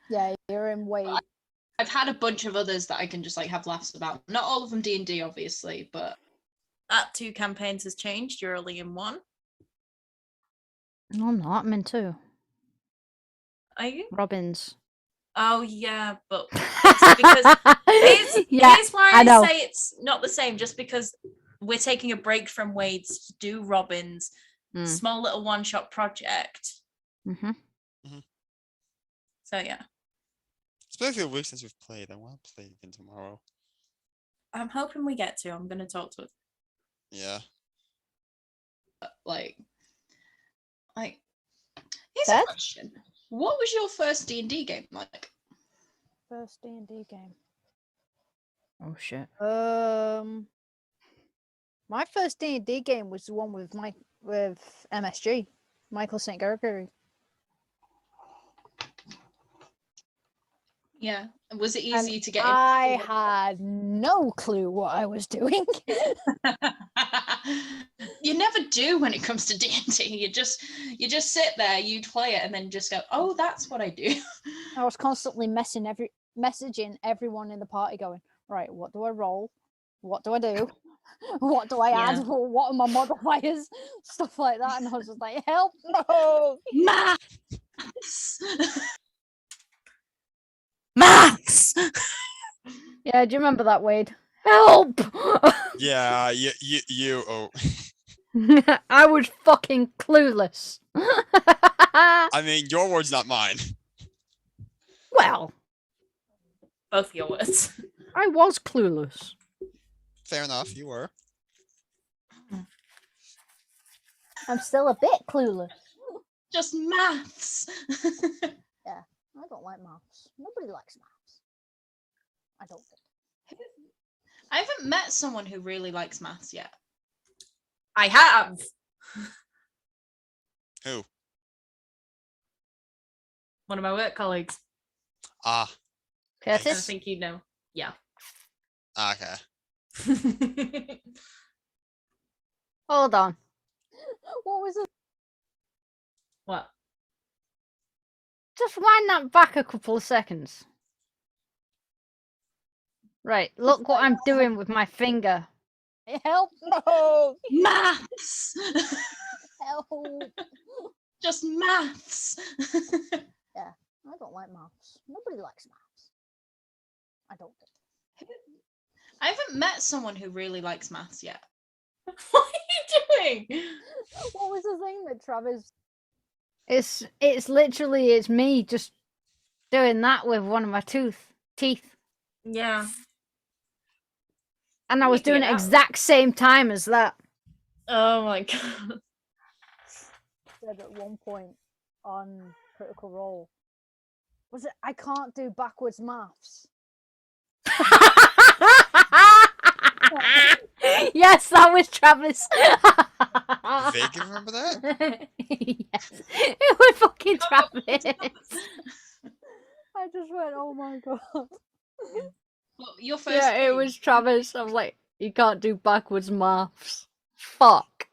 Yeah, you're in way. I've had a bunch of others that I can just like have laughs about. Not all of them D&D, obviously, but That 2 campaigns has changed. You're only in 1. No, I'm not. I'm in 2. Are you? Robins. Oh yeah, but because here's why I know. say it's not the same. Just because we're taking a break from Wade's to do Robin's Mm. small little one-shot project. Mm-hmm. So yeah, It's been a few weeks since we've played. I want to play again tomorrow. I'm hoping we get to. I'm gonna talk to it. Yeah. like here's Ted? a question. What was your first D&D game like? First D&D game. Oh shit. My first D&D game was the one with MSG, Michael St. Gregory. Yeah. Was it And easy to get I had no clue what I was doing. You never do when it comes to D&D. You just sit there, you play it, and then just go, "Oh, that's what I do." I was constantly messaging everyone in the party, going, "Right, what do I roll? What do I do? What do I add? Yeah. What are my modifiers? Stuff like that." And I was just like, "Help! No!" Maths. Maths. Yeah, do you remember that, Wade? Help! Yeah, you oh. I was fucking clueless. I mean, your words, not mine. Well, Both your words. I was clueless. Fair enough, you were. I'm still a bit clueless. Just maths. I don't like maths. Nobody likes maths. I don't think. I haven't met someone who really likes maths yet. I have. Who? One of my work colleagues. Ah, I Curtis? think you know. Yeah. okay. Hold on. What was it? What? Just wind that back a couple of seconds. Right, look what I'm doing with my finger. Help! No! Maths. Help! Just maths. I don't like maths. Nobody likes maths. I don't think. I haven't met someone who really likes maths yet. What are you doing? What was the thing that Travis? It's literally it's me just doing that with one of my teeth, Yeah. and I You was need to doing get it out. exact same time as that. Oh my god. Said at one point on Critical Role, was it? I can't do backwards maths. Yes, that was Travis. Vaguely remember that. Yes, it was fucking Travis. I just went, oh my god. Well, your first Yeah, it game, was Travis. I was like, you can't do backwards maths. Fuck.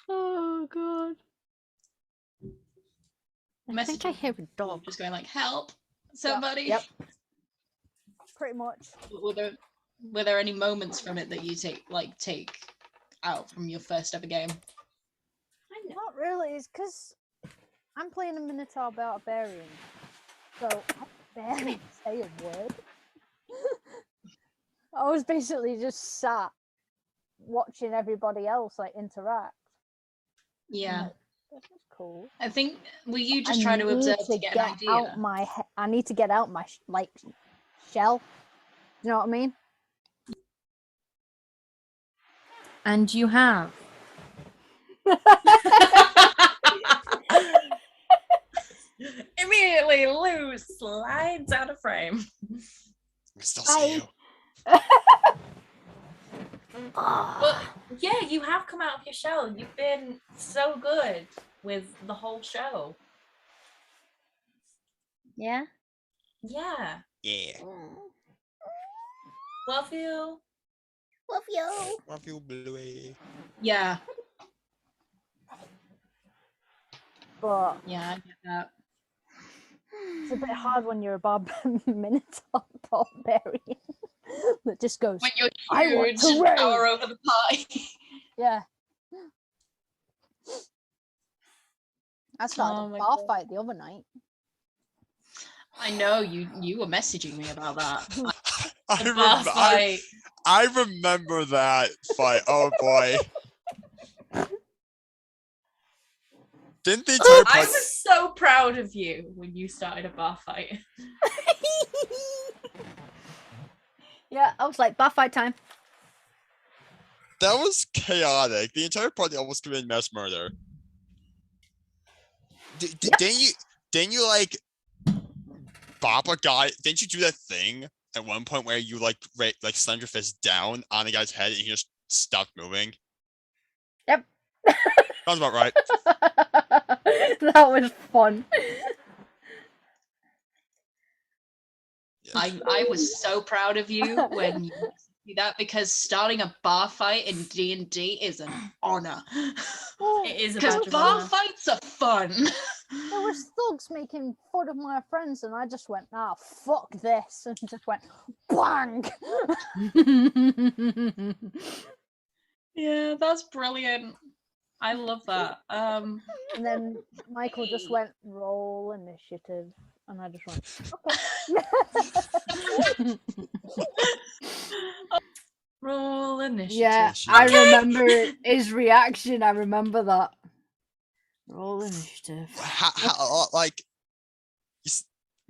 Oh god. I think I messaging hear a people, dog. just going like, "Help, somebody!" Yep. Pretty much. Were there any moments from it that you take out from your first ever game? Not really. It's because I'm playing a Minotaur Barbarian, so I barely say a word. I was basically just sat watching everybody else like interact. Yeah, Like, this is cool. I think were you just I trying to need observe to to get an idea? out I need to get out my like shell. You know what I mean? And you have. Immediately Lou slides out of frame. We still see you. Well, yeah, you have come out of your shell. You've been so good with the whole show. Yeah. Yeah. Yeah. Love you. Love you. Love you, Bluey. Yeah, But yeah, I get that. it's a bit hard when you're a Minotaur barbarian that just goes, When you're I want huge to and rave. power over the party. Yeah. I started Oh a my bar God. fight the other night. I know you were messaging me about that. The bar fight. I remember that fight. Oh boy. Didn't the entire I part... was so proud of you when you started a bar fight. Yeah, I was like, bar fight time. That was chaotic. The entire party almost committed mass murder. Didn't you like bop a guy? Didn't you do that thing at one point where you like slammed your fist down on the guy's head and he just stopped moving? Yep. Sounds about right. That was fun. Yeah. I was so proud of you when you did that, because starting a bar fight in D&D is an honor. It is a Because badge of bar honor. fights are fun. There was thugs making fun of my friends, and I just went, ah, fuck this, and just went, bang! Yeah, that's brilliant. I love that. And then Michael just went, roll initiative, and I just went, okay. Roll initiative. Yeah, Initiative. I Okay. remember his reaction. I remember that. Roll initiative. How like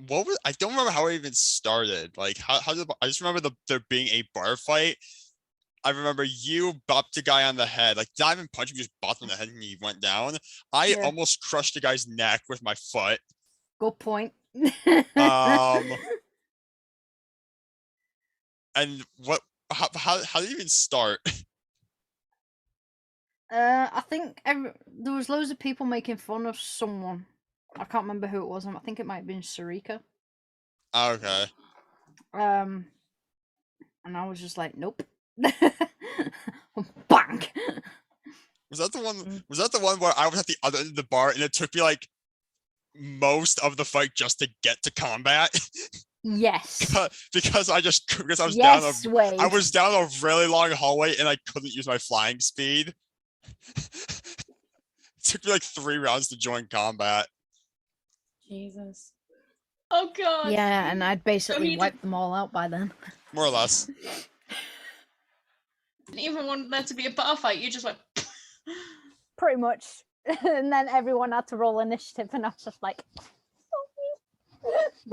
what was... I don't remember how it even started. Like how did I just remember there being a bar fight. I remember you bopped a guy on the head, like not even punching, just bopped him on the head and he went down. I Yeah. almost crushed a guy's neck with my foot. Good point. And what? How did it even start? I think there was loads of people making fun of someone. I can't remember who it was. I think it might have been Sarika. Okay. And I was just like, nope. Bang. Was that the one? Was that the one where I was at the other end of the bar and it took me like most of the fight just to get to combat? Yes. because I was Yes, down Wade. I was down a really long hallway and I couldn't use my flying speed. It took me like 3 rounds to join combat. Jesus. Oh god. Yeah, and I'd basically need to- wiped them all out by then. More or less. even want there to be a bar fight. You just went. Pretty much. And then everyone had to roll initiative, and I was just like,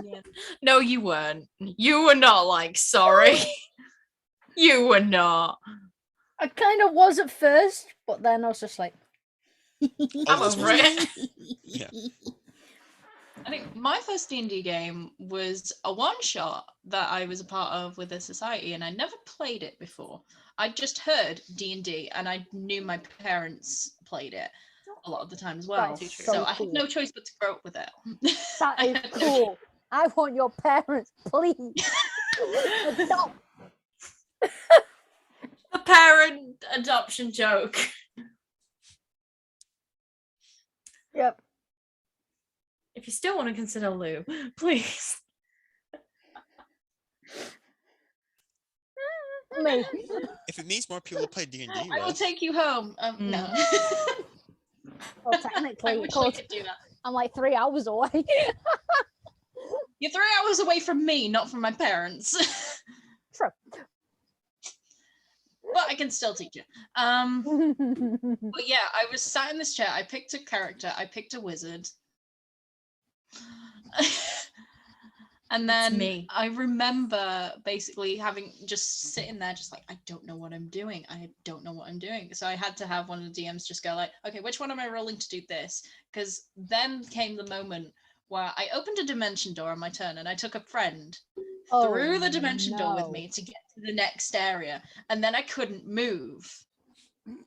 Yeah. No, you weren't. You were not like sorry. You were not. I kind of was at first, but then I was just like, I'm this over was- it. Yeah. I think my first D&D game was a one-shot that I was a part of with a society, and I never played it before. I just heard D&D, and I knew my parents played it a lot of the time as well. is So, so I had cool. no choice but to grow up with it. that I is had no cool. I want your parents, please. Adopt. The parent adoption joke. Yep. If you still want to consider Lou, please. Me. If it means more people to play D&D I will with, take you home. No. Well, I technically, it wish I could. could do that. I'm like 3 hours away. You're 3 hours away from me, not from my parents. True. But I can still teach you. But yeah, I was sat in this chair. I picked a character. I picked a wizard. And then me. I remember basically having just sitting there, just like, I don't know what I'm doing. I don't know what I'm doing. So I had to have one of the DMs just go like, okay, which one am I rolling to do this? Because then came the moment where I opened a dimension door on my turn, and I took a friend through the dimension door with me to get to the next area, and then I couldn't move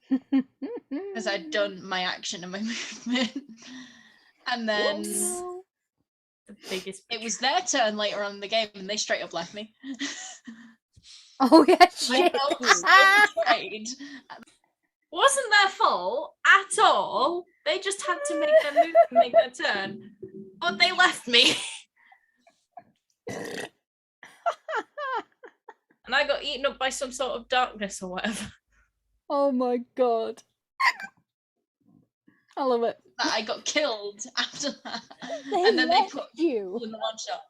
because I'd done my action and my movement. And then The biggest. it was their turn later on in the game, and they straight up left me. Oh yeah, I shit. felt so betrayed. Wasn't their fault at all. They just had to make their move, make their turn, but they left me. And I got eaten up by some sort of darkness or whatever. Oh my god. I love it. That I got killed after that. They And then they left put you. in the one shot.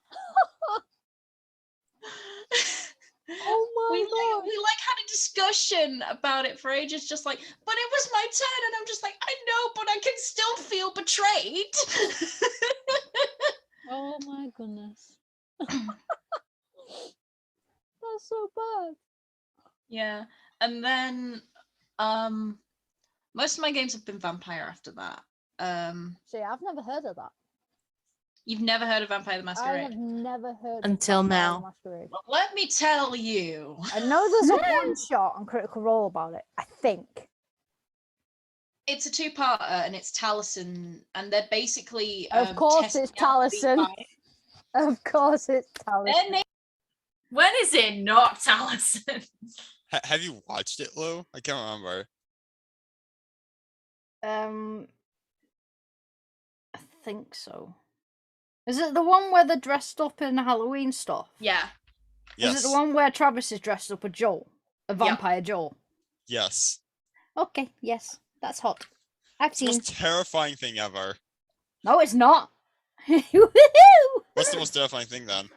Oh my we god. had a discussion about it for ages, just like, but it was my turn, and I'm just like, I know, but I can still feel betrayed. Oh my goodness. That's so bad. Yeah. And then most of my games have been vampire after that. See, I've never heard of that. You've never heard of Vampire the I Masquerade? have never heard Until of Vampire now. the Masquerade. Well, let me tell you. I know there's a one shot on Critical Role about it, I think. It's a two-parter, and it's Taliesin, and they're basically Of course testing it's out the Taliesin. Of course it's Their Taliesin. name When is it not Taliesin? have you watched it, Lou? I can't remember. I think so. Is it the one where they're dressed up in Halloween stuff? Yeah. Yes. Is it the one where Travis is dressed up as Joel? A vampire Joel? Yes. Okay, yes. That's hot. I've It's the seen. most terrifying thing ever. No, it's not. Woohoo! What's the most terrifying thing then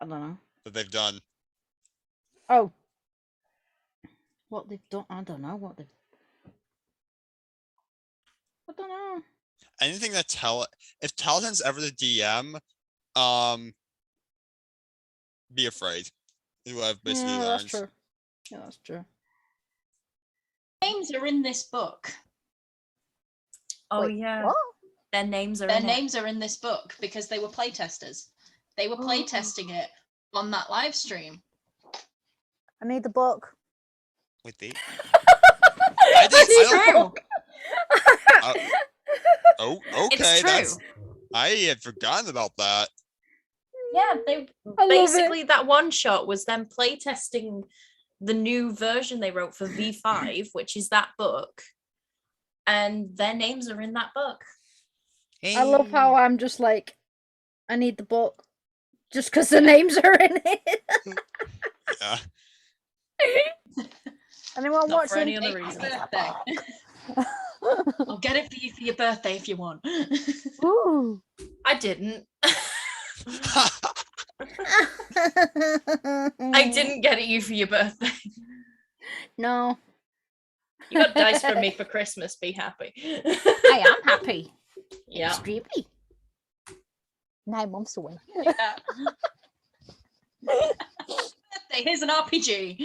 I don't know. that they've done? Oh. What they've done? I don't know what they've... I don't know. Anything that if Taliesin's ever the DM, be afraid. Is what I've basically Yeah, learned. that's true. Yeah, that's true. names are in this book. Oh Wait, yeah. What? Their names are Their in it. names are in this book because they were playtesters. They were Oh. playtesting it on that live stream. I need the book. Wait, they. I think- I true. don't- Oh, okay. It's true. That's. I had forgotten about that. Yeah, they I love basically that one shot was them playtesting the new version they wrote for V5, which is that book, and their names are in that book. I love how I'm just like, I need the book. Just because the names are in it. Yeah. Anyone Not for watching? any other Take reason. my birthday. I'll get it for you for your birthday if you want. Ooh. I didn't. I I didn't get it you for your birthday. No, You got dice from me for Christmas. Be happy. I am happy. Yeah. Extremely. 9 months away. Yeah. Here's an RPG.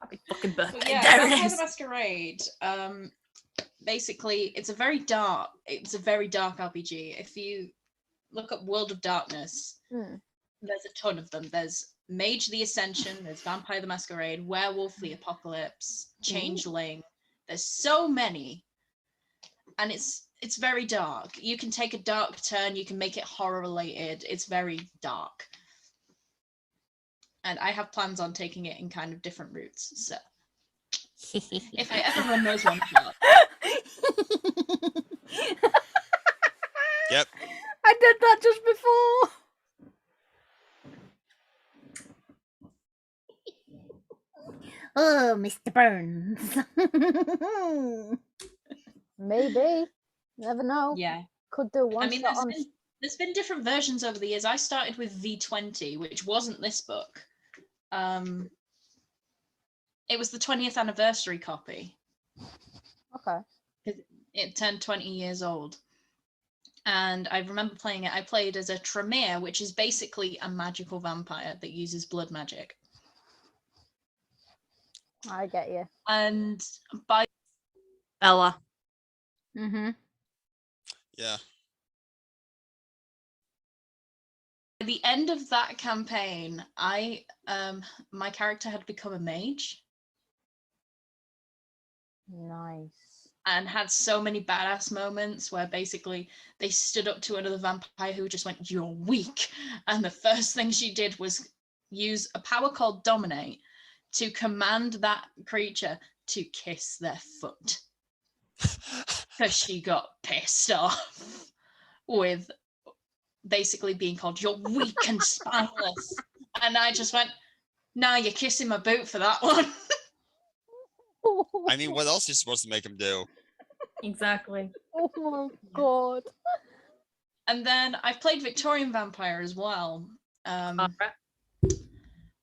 Happy fucking birthday. But yeah, There it Vampire is. the Masquerade. Basically, it's a very dark RPG. If you look up World of Darkness, Hmm. there's a ton of them. There's Mage the Ascension, there's Vampire the Masquerade, Werewolf the Apocalypse, Changeling. There's so many, and it's very dark. You can take a dark turn, you can make it horror related. It's very dark, and I have plans on taking it in kind of different routes. So if I ever run those one shot, Yep. I did that just before. Oh, Mr. Burns. Maybe. Never know. yeah. Could do one I mean, shot on. there's been different versions over the years. I started with V20, which wasn't this book. It was the 20th anniversary copy. Okay. It turned 20 years old. And I remember playing it. I played as a Tremere, which is basically a magical vampire that uses blood magic. I get you. And by Bella. Mm-hmm. Yeah. the end of that campaign, my character had become a mage Nice. and had so many badass moments where basically they stood up to another vampire who just went, "You're weak." And the first thing she did was use a power called Dominate to command that creature to kiss their foot. Because she got pissed off with basically being called, "You're weak and spineless." And I just went, "Nah, you're kissing my boot for that one." I mean, what else are you supposed to make him do? Exactly. Oh my god. And then I've played Victorian Vampire as well,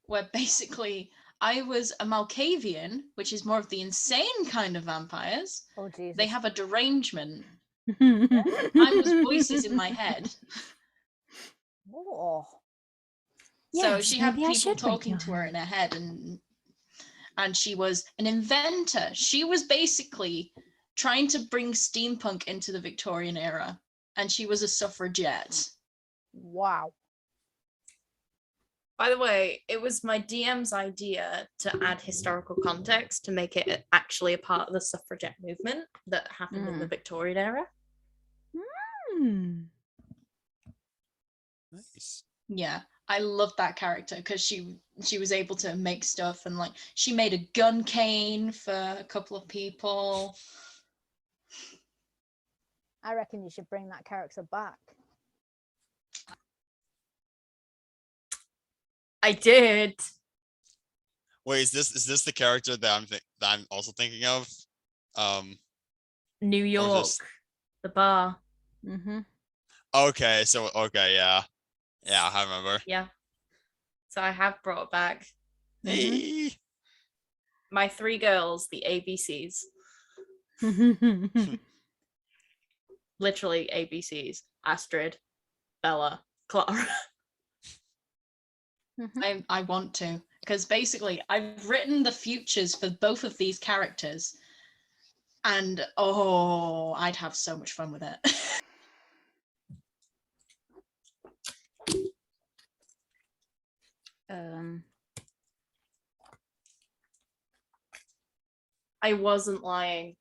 where basically I was a Malkavian, which is more of the insane kind of vampires. Oh Jesus. They have a derangement. I was voices in my head. Oh. So Yes, she had maybe I people should wake talking your to her in her head, and she was an inventor. She was basically trying to bring steampunk into the Victorian era, and she was a suffragette. Wow. By the way, it was my DM's idea to add historical context to make it actually a part of the suffragette movement that happened in the Victorian era. Hmm. Nice. Yeah, I loved that character because she was able to make stuff, and like she made a gun cane for a couple of people. I reckon you should bring that character back. I did. Wait, is this the character that I'm also thinking of? New York, just- the bar. Mm-hmm. Okay, yeah. Yeah, I remember. Yeah. So I have brought it back. Hey. My 3 girls, the ABCs. Literally ABCs. Astrid, Bella, Clara. I want to, because basically I've written the futures for both of these characters, and oh, I'd have so much fun with it. I wasn't lying.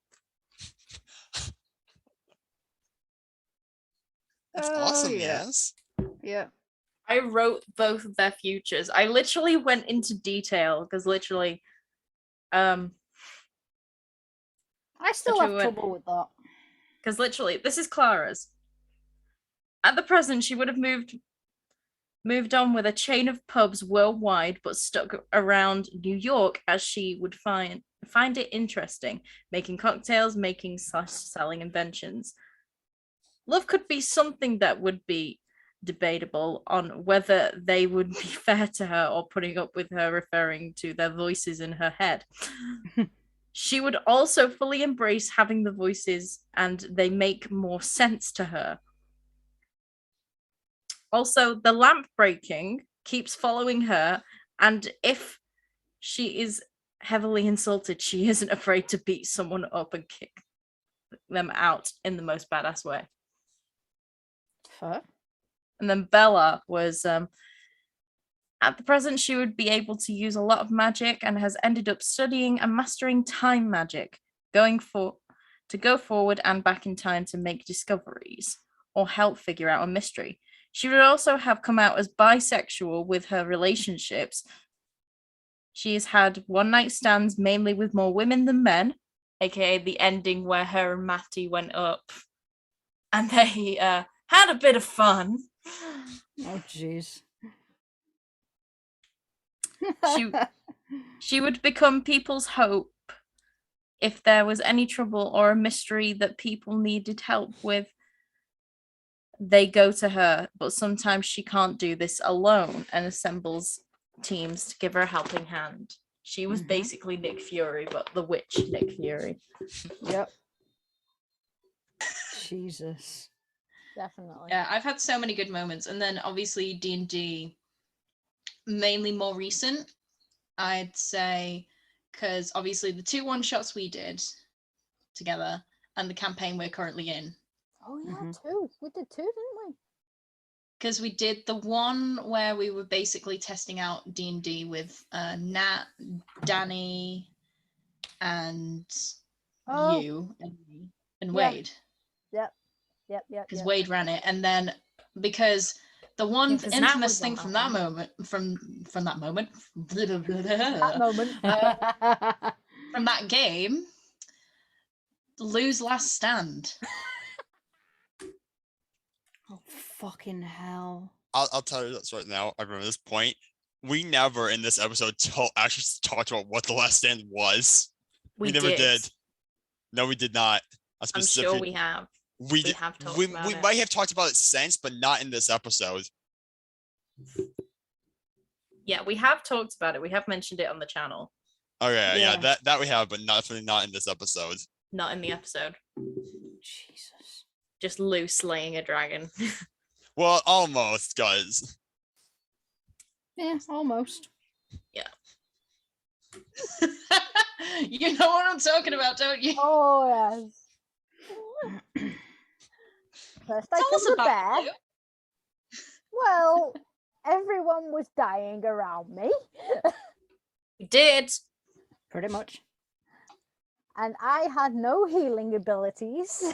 That's Oh, awesome, yeah. yes. Yeah. I wrote both of their futures. I literally went into detail because literally, I still have Literally went- trouble with that. because literally, this is Clara's. At the present, she would have moved on with a chain of pubs worldwide, but stuck around New York as she would find it interesting, making cocktails, making/selling inventions. Love could be something that would be debatable on whether they would be fair to her or putting up with her referring to their voices in her head. She would also fully embrace having the voices and they make more sense to her. Also, the lamp breaking keeps following her, and if she is heavily insulted, she isn't afraid to beat someone up and kick them out in the most badass way. Fair. And then Bella was at the present, she would be able to use a lot of magic and has ended up studying and mastering time magic, to go forward and back in time to make discoveries or help figure out a mystery. She would also have come out as bisexual with her relationships. She has had one-night stands mainly with more women than men, aka the ending where her and Matty went up and they had a bit of fun. Oh, jeez. She would become people's hope if there was any trouble or a mystery that people needed help with. They go to her, but sometimes she can't do this alone and assembles teams to give her a helping hand. She was basically Nick Fury, but the witch Nick Fury. Yep. Jesus. Definitely. Yeah, I've had so many good moments, and then obviously D&D, mainly more recent, I'd say, because obviously the 2 one-shots we did together and the campaign we're currently in. Oh yeah, 2. We did 2, didn't we? Because we did the one where we were basically testing out D&D with Nat, Danny, and you and me and Wade. Yep. Because Wade ran it, and then because the one infamous thing from that moment, from that moment, from that game, lose last stand. Oh fucking hell! I'll tell you this right now. I remember this point. We never in this episode actually talked about what the last stand was. We never did. No, we did not. I'm sure we have. We have talked about we it. might have talked about it since, but not in this episode. Yeah, we have talked about it. We have mentioned it on the channel. Okay, yeah, that we have, but definitely not in this episode. Not in the episode. Jesus. Just Lou slaying a dragon. Well, almost, guys. Yeah, almost. Yeah. You know what I'm talking about, don't you? Oh yes. First, I killed the bear. You. Well, everyone was dying around me. We did. Pretty much. And I had no healing abilities.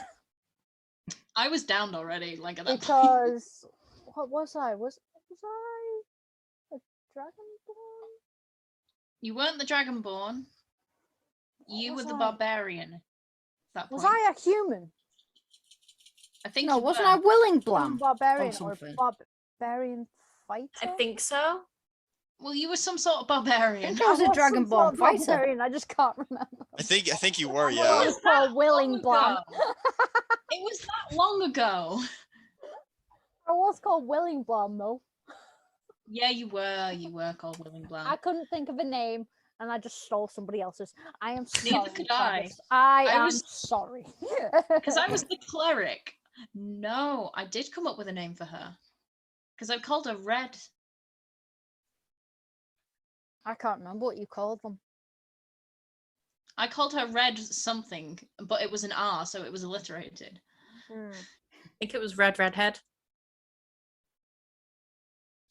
I was downed already, like at that point. Because what was I? Was I a dragonborn? You weren't the dragonborn. You were was the I? barbarian. At that Was point. I a human? I think No, you wasn't were. I willing blam? Barbarian or something. barbarian fighter? I think so. Well, you were some sort of I barbarian. think I was a some dragonborn sort of fighter. barbarian, I just can't remember. I think you were, I yeah. was called willing long blam. ago. It was that long ago. I was called willing blam though. Yeah, you were. You were called Willing Blam. I couldn't think of a name, and I just stole somebody else's. I am sorry. Neither could I. Travis. I am was- sorry. Because I was the cleric. No, I did come up with a name for her. Because I called her Red. I can't remember what you called them. I called her Red something, but it was an R, so it was alliterated. I think it was Redhead.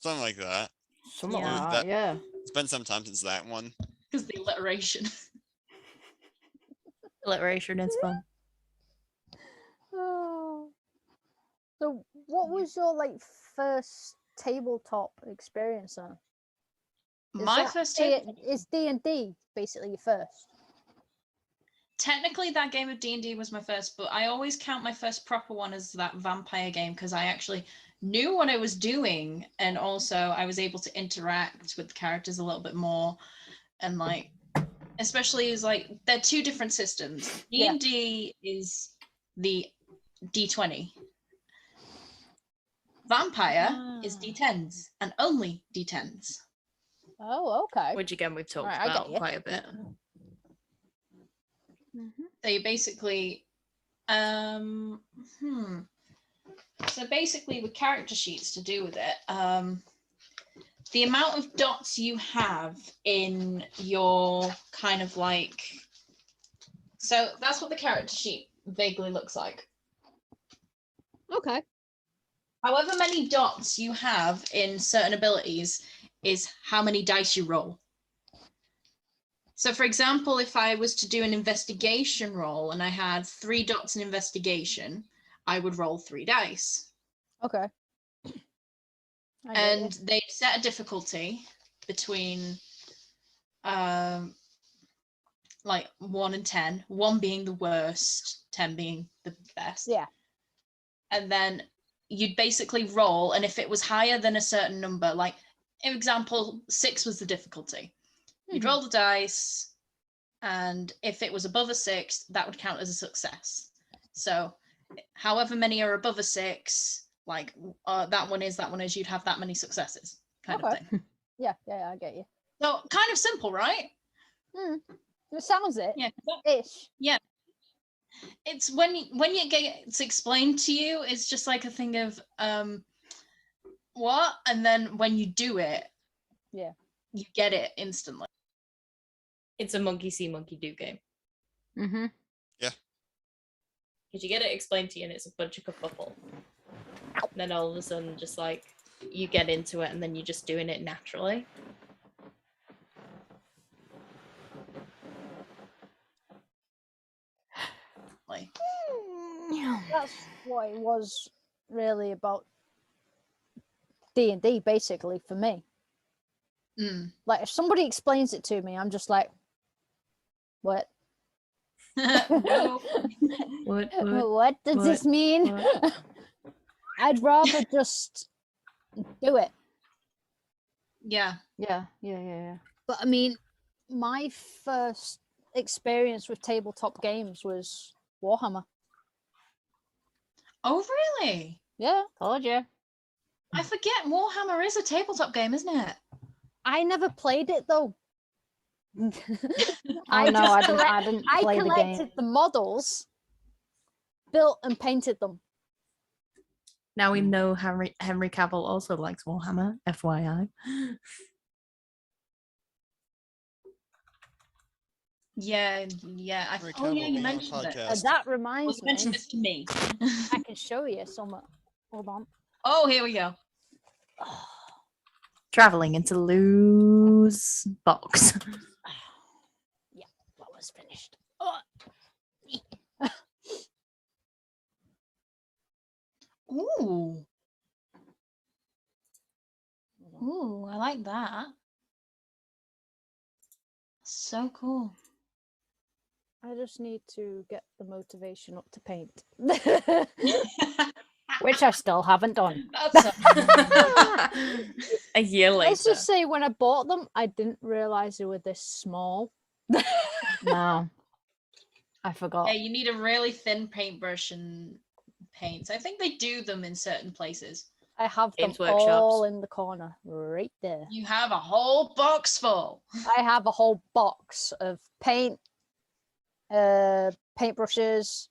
Something like that. Something Yeah. like that, yeah. It's been some time since that one. Because the alliteration. Alliteration is fun. Oh. So, what was your first tabletop experience then? My first table. Is D&D basically your first? Technically, that game of D&D was my first, but I always count my first proper one as that vampire game because I actually knew what I was doing, and also I was able to interact with the characters a little bit more, and especially as they're 2 different systems. D&D is the D20, Vampire is Ah. D10s and only D10s. Oh, okay. Which again we've talked Right, I get about you. quite a bit. So you basically, So basically, with character sheets to do with it, the amount of dots you have in your kind of like, so that's what the character sheet vaguely looks like. Okay. However many dots you have in certain abilities is how many dice you roll. So for example, if I was to do an investigation roll and I had 3 dots in investigation, I would roll 3 dice. Okay. I get And they set a difficulty between like 1 and 10, 1 being the worst, 10 being the best. Yeah. And then you'd basically roll, and if it was higher than a certain number, like in example, 6 was the difficulty. You'd Mhm. roll the dice, and if it was above a 6, that would count as a success. So however many are above a 6, like that one is, you'd have that many successes, kind of Okay. thing. Yeah, I get you. So kind of simple, right? It sounds it. Yeah. Ish. It's when you get it's explained to you, it's just like a thing of what, and then when you do it, Yeah. you get it instantly. It's a monkey see, monkey do game. Mm-hmm. Because you get it explained to you and it's a bunch of kerfuffle. And then all of a sudden, just like, you get into it and then you're just doing it naturally. Like, That's what it was really about D&D, basically, for me. Like, if somebody explains it to me, I'm just like, what? no. What does this mean? what? I'd rather just do it. Yeah. Yeah. But I mean, my first experience with tabletop games was Warhammer. Oh, really? Yeah, told you. I forget Warhammer is a tabletop game, isn't it? I never played it though. Oh no, I collect- didn't I play the collected game. the models, built and painted them. Now we know Henry Cavill also likes Warhammer, FYI. Yeah. Henry Oh yeah, Cavill you being on a mentioned it. podcast. That You reminds me. mentioned this to me. I can show you some. Hold on. Oh, here we go. Traveling into Lou's box. Yeah, that was finished. Oh. Ooh. Ooh, I like that. So cool. I just need to get the motivation up to paint. Which I still haven't done. That's A year later. Let's just say when I bought them, I didn't realize they were this small. No. I forgot. yeah, you need a really thin paintbrush and paints. I think they do them in certain places. I have them Games Workshops. all in the corner, right there. You have a whole box full. I have a whole box of paint, paintbrushes.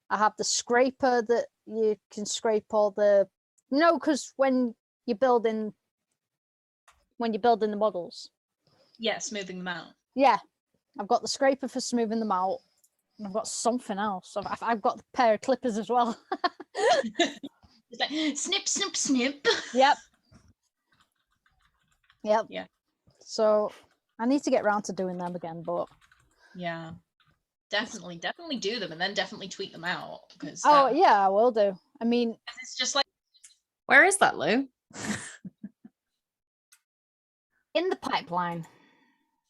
I have the scraper that you can scrape all the. No, because when you're building the models, Yeah, smoothing them out. yeah, I've got the scraper for smoothing them out, and I've got something else. I've got the pair of clippers as well. It's like snip, snip, snip. Yep. Yeah. So I need to get around to doing them again, but Yeah. Definitely do them and then definitely tweet them out. Because yeah, I will do. I mean, it's just like Where is that, Lou? In the pipeline.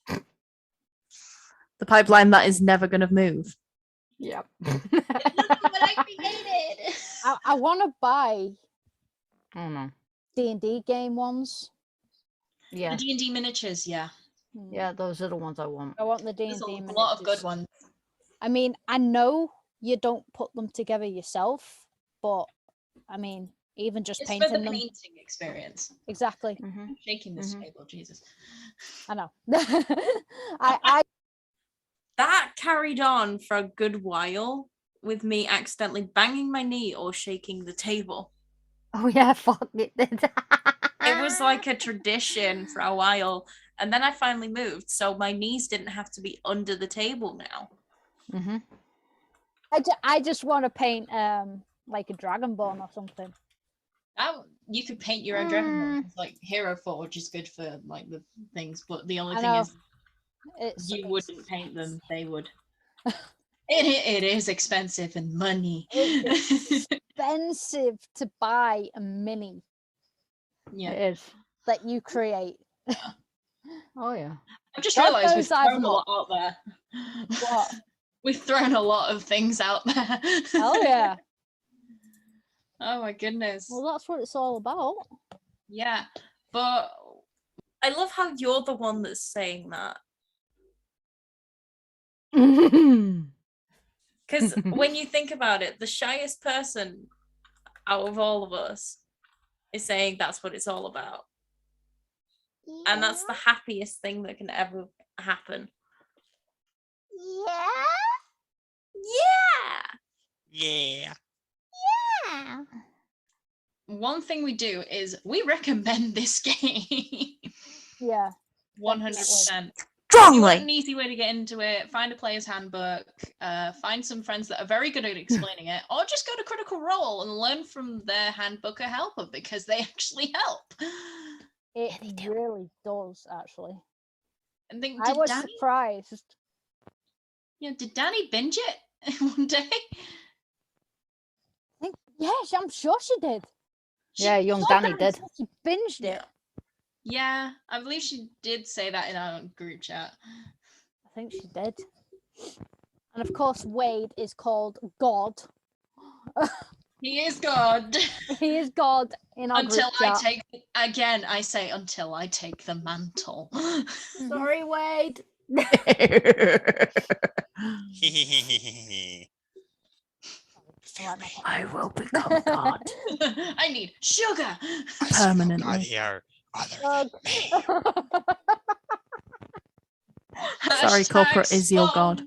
The pipeline that is never going to move. Yep. look what I created. I want to buy Oh no. D&D game ones. Yeah. The D&D miniatures, yeah. Yeah, those are the ones I want. I want the There's D&D a lot of good miniatures. ones. I mean, I know you don't put them together yourself, but I mean, even just It's for painting the them. painting experience. Exactly. I'm shaking this Mhm. table, Jesus. I know. I That carried on for a good while with me accidentally banging my knee or shaking the table. Oh yeah, fuck it did. It was like a tradition for a while, and then I finally moved, so my knees didn't have to be under the table now. Mm-hmm. I just want to paint like a dragonborn or something. You could paint your own dragon. It's like Hero Forge is good for like the things, but the only I thing know. is It's you wouldn't paint them; they would. It is expensive and money. It's expensive to buy a mini Yeah, It is. that you create. Oh yeah. I've just God realised we've knows I've thrown a not. lot out there. What? We've thrown a lot of things out there. Oh yeah. Oh my goodness. Well, that's what it's all about. Yeah, but I love how you're the one that's saying that. Because when you think about it, the shyest person out of all of us is saying that's what it's all about. And that's the happiest thing that can ever happen. Yeah. Yeah. Yeah. Yeah. one thing we do is we recommend this game. Yeah. 100%. If you want Strongly. an easy way to get into it, find a player's handbook, find some friends that are very good at explaining it, or just go to Critical Role and learn from their handbook or helper because they actually help. It they do. really does, actually. And think, I did was Danny, surprised. did Danny binge it one day? Yes, I'm sure she did. Yeah, young So Danny did. She binged it. Yeah, I believe she did say that in our group chat. I think she did. And of course, Wade is called God. He is God. He is God in our Until group chat. I say until I take the mantle. Sorry, Wade. I will become God. I need sugar. I smell God Permanently. here. Other God. Sorry, Hashtag corporate is your god.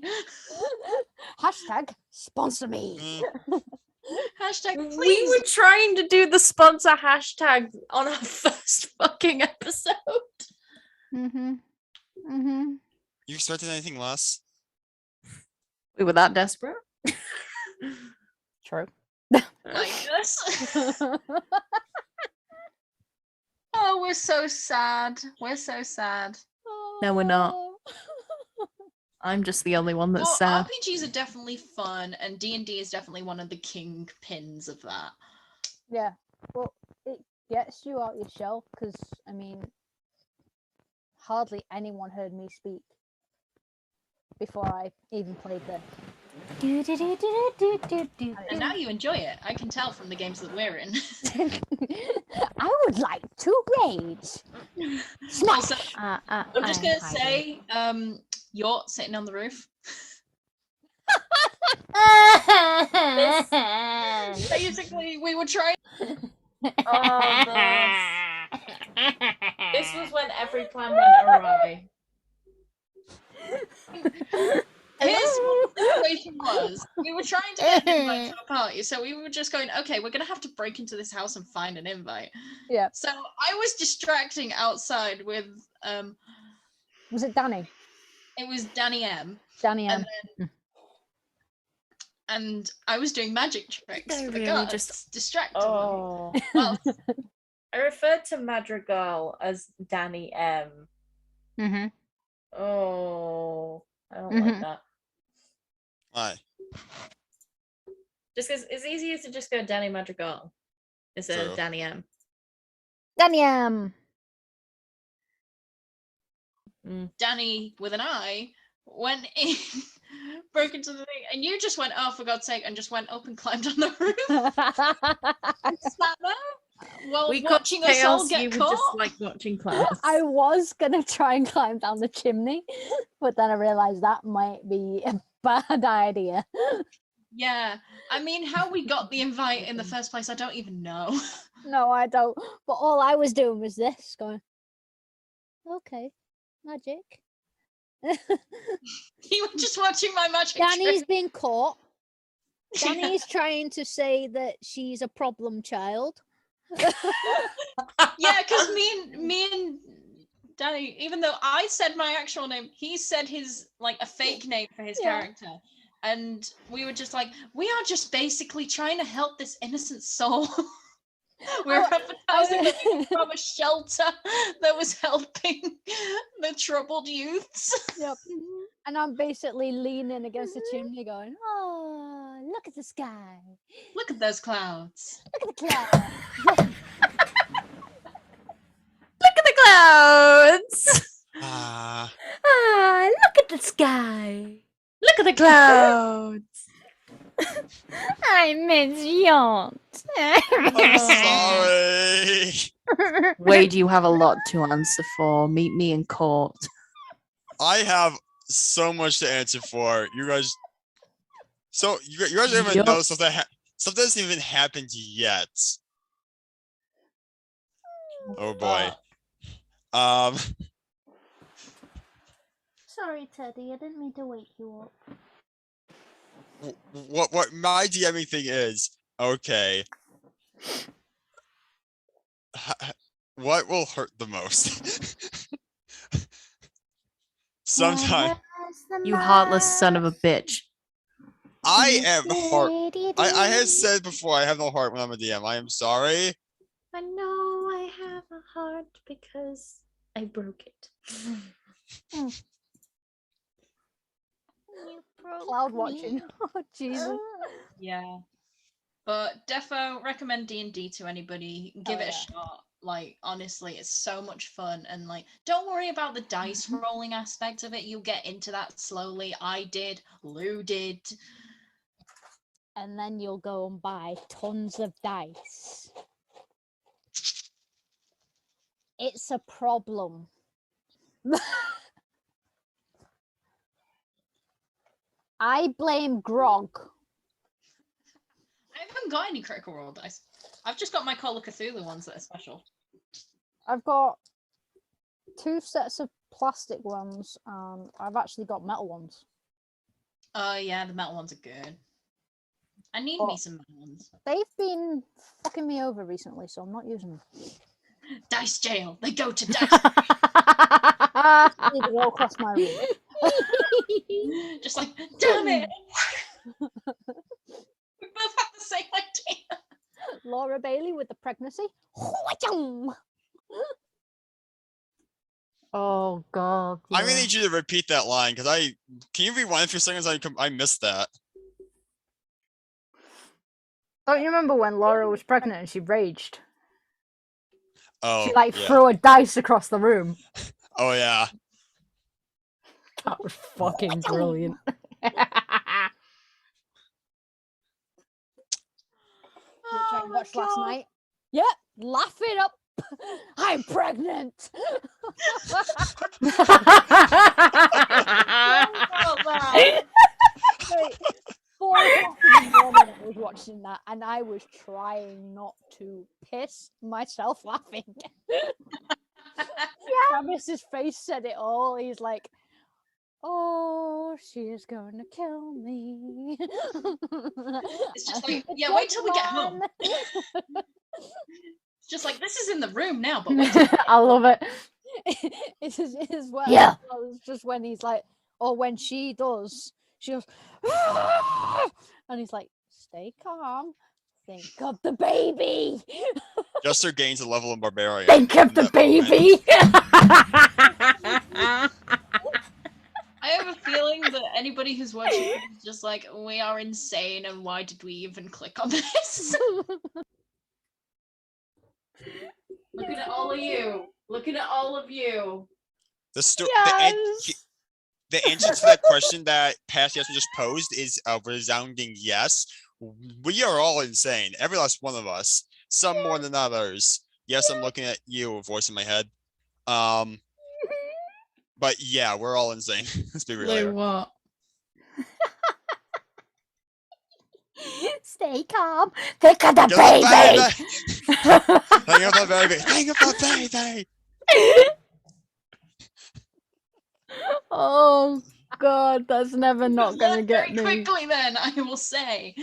Hashtag sponsor me. Hashtag We please. were trying to do the sponsor hashtag on our first fucking episode. Mm-hmm. Mm-hmm. You expected anything less? We were that desperate. True. I guess. Oh, we're so sad. We're so sad. No, we're not. Oh. I'm just the only one that's Well, sad. RPGs are definitely fun, and D&D is definitely one of the king pins of that. Yeah. Well, it gets you out your shell because, I mean, hardly anyone heard me speak before I even played this. And now you enjoy it. I can tell from the games that we're in. I would like to rage. Smash! Also, I'm just gonna say, you're sitting on the roof. Basically, we were trying. This was when every plan went awry. Here's what the situation was. We were trying to get an invite to a party, so we were just going, okay, we're gonna have to break into this house and find an invite. Yeah. So I was distracting outside with Was it Danny? it was Danny M. Danny M. And then and I was doing magic tricks They for the really guards, just- distracting them. Oh. Well, I referred to Madrigal as Danny M. Mm-hmm. Oh, I don't Mhm. like that. Why? Just because it's easier to just go Danny Madrigal instead True. of Danny M. Danny M. Danny with an I went in, broke into the thing, and you just went, oh, for God's sake, and just went up and climbed on the roof. Sat there while We watching got us all chaos, get you were caught. just like watching class. I was gonna try and climb down the chimney, but then I realized that might be a bad idea. Yeah, I mean, how we got the invite in the first place, I don't even know. No, I don't. But all I was doing was this, going, okay, magic. You were just watching my magic Danny's trick. been caught. Danny's trying to say that she's a problem child. Yeah, because me and Danny, even though I said my actual name, he said his like a fake name for his Yeah. character. And we were just like, we are just basically trying to help this innocent soul. We're advertising that we were from a shelter that was helping the troubled youths. Yep. And I'm basically leaning against the chimney going, oh, look at the sky. Look at those clouds. Look at the clouds. Look at the clouds. Ah, Look at the sky. Look at the clouds. I mentioned. I'm sorry. Wade, you have a lot to answer for. Meet me in court. I have so much to answer for. You guys. So you guys don't even Yup. know stuff that stuff hasn't even happened yet. Oh boy. Sorry, Teddy. I didn't mean to wake you up. What my DMing thing is, okay. What will hurt the most? Sometimes You heartless son of a bitch. I am heart. I have said before I have no heart when I'm a DM. I am sorry. I know I have a heart because I broke it. You broke Cloud me. watching. Oh, Jesus. Yeah. But defo recommend D&D to anybody. Give it a shot. Like, honestly, it's so much fun. And like, don't worry about the dice rolling aspect of it. You'll get into that slowly. I did. Lou did. And then you'll go and buy tons of dice. It's a problem. I blame Grog. I haven't got any Critical Role dice. I've just got my Call of Cthulhu ones that are special. I've got 2 sets of plastic ones, and I've actually got metal ones. Oh yeah, the metal ones are good. I need me some metal ones. They've been fucking me over recently, so I'm not using them. Dice jail. They go to dice. They go across my room. Just like, damn it. We both have the same idea. Laura Bailey with the pregnancy. Oh god. I'm gonna need you to repeat that line because can you rewind a few seconds? I missed that. Don't you remember when Laura was pregnant and she raged? Oh, She like yeah. threw a dice across the room. Oh yeah. That was fucking brilliant. Which I watched last night. Yep, laugh it up. I'm pregnant. Wait, 4 o'clock in the morning I was watching that, and I was trying not to piss myself laughing. Travis's face said it all. He's like, "Oh, she is going to kill me." It's just like, yeah, wait till we get home. It's just like, this is in the room now, but wait till we get I home. love it. It's as well. Yeah. It's just when he's like, or when she does, she goes, and he's like, "Stay calm. Think of the baby. Jester gains a level of barbarian. Think of the in that moment. baby." I have a feeling that anybody who's watching it is just like, we are insane, and why did we even click on this? Looking at all of you. Looking at all of you. Yes. The answer to that question that Past Yasmin just posed is a resounding yes. We are all insane. Every last one of us. Some more than others. Yes, I'm looking at you, voice in my head. But yeah, we're all insane. Let's be real Lou, here. what? Stay calm. Think of the Get the baby. Think of the baby. Think of the baby. Oh God, that's never not gonna Learn get very me. quickly. Then I will say.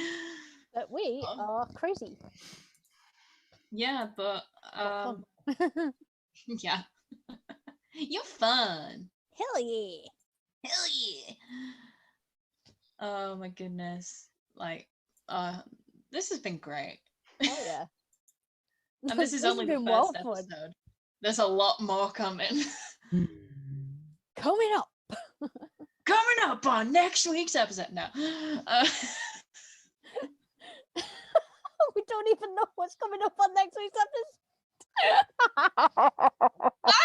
But we are crazy. Yeah, but But fun. yeah, you're fun. Hell yeah. Hell yeah. Oh my goodness. Like, this has been great. Oh yeah. And this is has only the been first well fun. episode. There's a lot more coming. Coming up. Coming up on next week's episode. No. We don't even know what's coming up on next week's episode.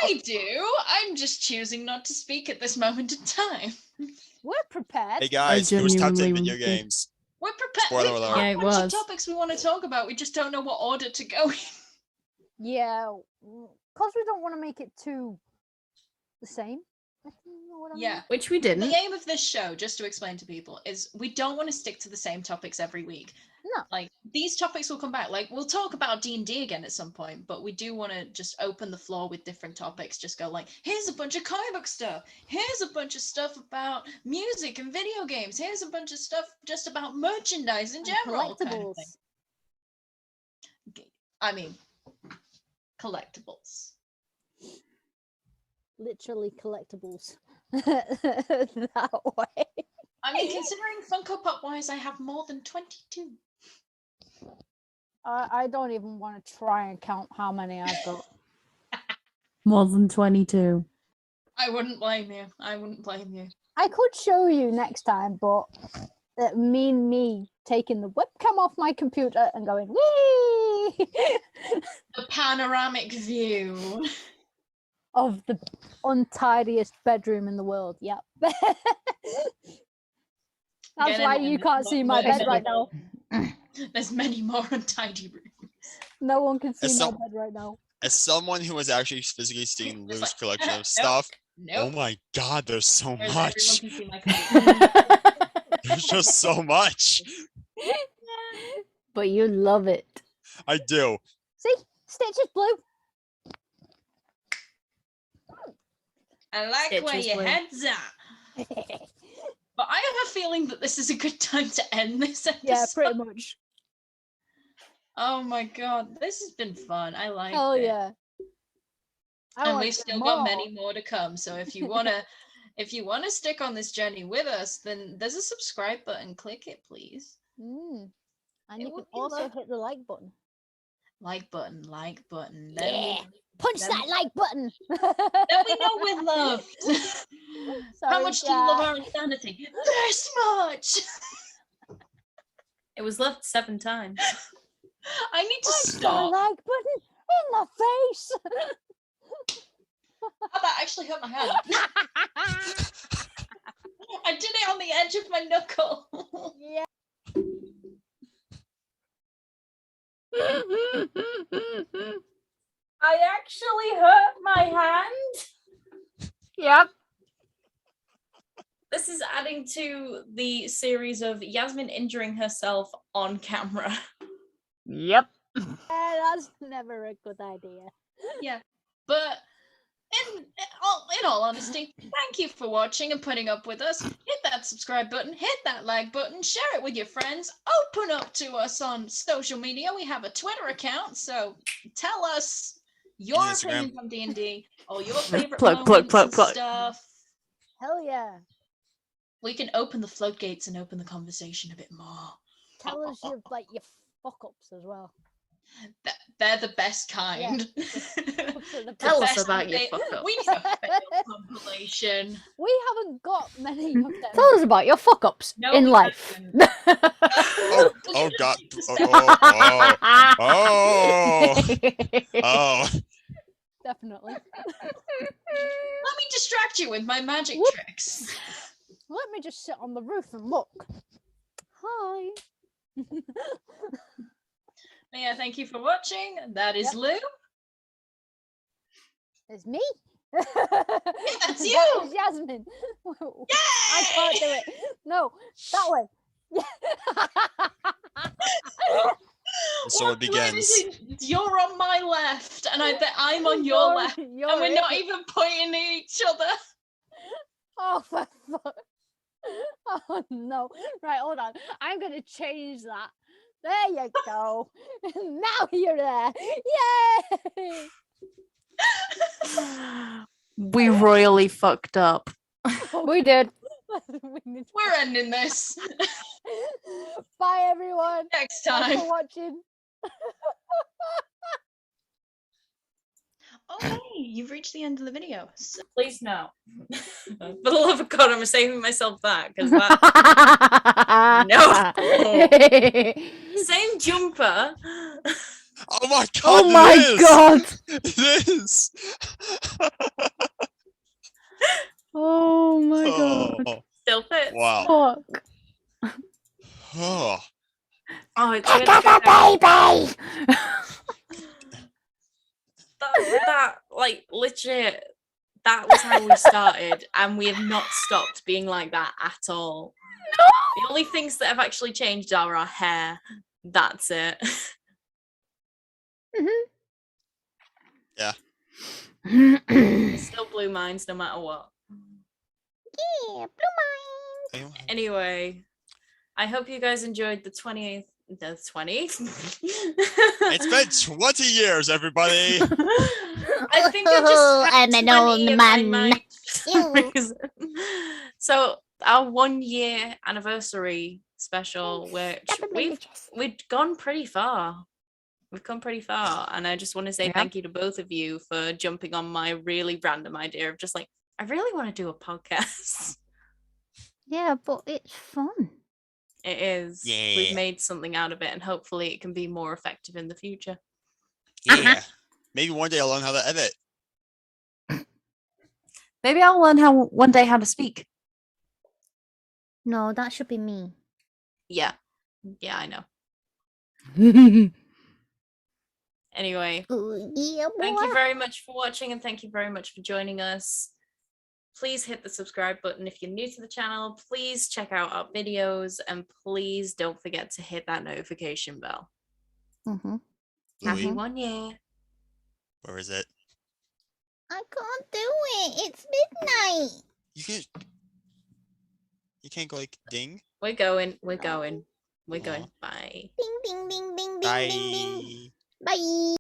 I do. I'm just choosing not to speak at this moment in time. We're prepared. Hey guys, it was top 10 genuinely video did. games. We're prepared. Spoiler We've alert. got Yeah, a it bunch of was. topics we want to talk about. We just don't know what order to go in. Yeah, because we don't want to make it too the same. If you know what I mean. Yeah. Which we The didn't. aim of this show, just to explain to people, is we don't want to stick to the same topics every week. No. Like, these topics will come back. Like, we'll talk about D&D again at some point, but we do want to just open the floor with different topics. Just go like, here's a bunch of comic book stuff. Here's a bunch of stuff about music and video games. Here's a bunch of stuff just about merchandise in And general. Kind of collectibles. thing. I mean, collectibles. Literally collectibles. That way. I mean, considering Funko Pop wise, I have more than 22. I don't even want to try and count how many I've got. More than 22. I wouldn't blame you. I wouldn't blame you. I could show you next time, but it mean me taking the webcam off my computer and going wee The panoramic view. of the untidiest bedroom in the world. Yep. That's Again, why and you can't see my bed right now. There's many more untidy rooms. No one can see As my some- bed right now. As someone who has actually physically seen It's Lou's like, collection of nope, stuff, Nope. oh my god, there's so There's much. everyone can see my collection. There's just so much. But you love it. I do. See? Stitch is blue. I like where Stitches your blue. head's at. But I have a feeling that this is a good time to end this episode. Yeah, pretty much. Oh my god, this has been fun. I like Hell it. yeah. I And want we've to do still got more. many more to come. So if you wanna stick on this journey with us, then there's a subscribe button. Click it, please. And It you can would be also lovely. hit the like button. Like button. Yeah. Punch then that like button. Then we know we're loved. How Sorry, much do you love Jack. our insanity? This much. It was left 7 times. I need to Punch that stop. like button in the face. Oh, that actually hurt my hand. I did it on the edge of my knuckle. Yeah. I actually hurt my hand. Yep. This is adding to the series of Yasmin injuring herself on camera. Yep. That's never a good idea. But in all honesty, thank you for watching and putting up with us. Hit that subscribe button, hit that like button, share it with your friends, open up to us on social media. We have a Twitter account, so tell us your Instagram. opinions on D&D or your favorite Plug, moments plug, and plug. stuff. Hell yeah. We can open the floodgates and open the conversation a bit more. Tell us your fuck ups as well. They're the best kind. Tell us best about your they- fuck up. We need a fail compilation. We haven't got many of them. Tell us about your fuck ups No, in we life. Oh god. Oh. Definitely. Let me distract you with my magic Whoop. tricks. Let me just sit on the roof and look. Hi. Yeah, thank you for watching. That is Yep. Lou. It's me. That's That you. is Yasmin. I can't do it. No, that way. And so it begins. You're on my left, and I'm on your left, You're and we're not it. even pointing at each other. Oh, for fuck. Oh, no. Right, hold on. I'm going to change that. There you go. Now you're there. Yay! We royally fucked up. We did. We're ending this. Bye, everyone. Next Thanks time. for watching. Oh, hey, you've reached the end of the video. So Please no. For the love of God, I'm saving myself that because that No. same jumper. Oh my god! Oh my it is! god. It is! Oh my god. Oh, Still fits. wow. Fuck. Oh. Oh, it's Look really at good. the baby. That like legit. That was how we started, and we have not stopped being like that at all. No. The only things that have actually changed are our hair. That's it. Yeah. Still blue minds no matter what. Yeah, blue mind. Anyway, I hope you guys enjoyed the 20th. The 20th? It's been 20 years, everybody! I think I just had I'm an 20 old in my man. mind for some Ew. reason. So our 1 year anniversary special, which Double bandages. we've gone pretty far. We've come pretty far, and I just want to say Yeah. thank you to both of you for jumping on my really random idea of just like, I really want to do a podcast. Yeah, but it's fun. It is. Yeah. We've made something out of it, and hopefully it can be more effective in the future. Yeah. Maybe one day I'll learn how to edit. Maybe I'll learn one day how to speak. No, that should be me. Yeah. Yeah, I know. Anyway, Ooh, yeah, thank you boy. very much for watching, and thank you very much for joining us. Please hit the subscribe button if you're new to the channel. Please check out our videos, and please don't forget to hit that notification bell. Mm-hmm. Happy Louis, 1 year. where is it? I can't do it. It's midnight. You can't go like ding. We're going. We're going. We're going. Bye. Ding, ding, ding, ding, ding, ding, ding. Bye. Bye.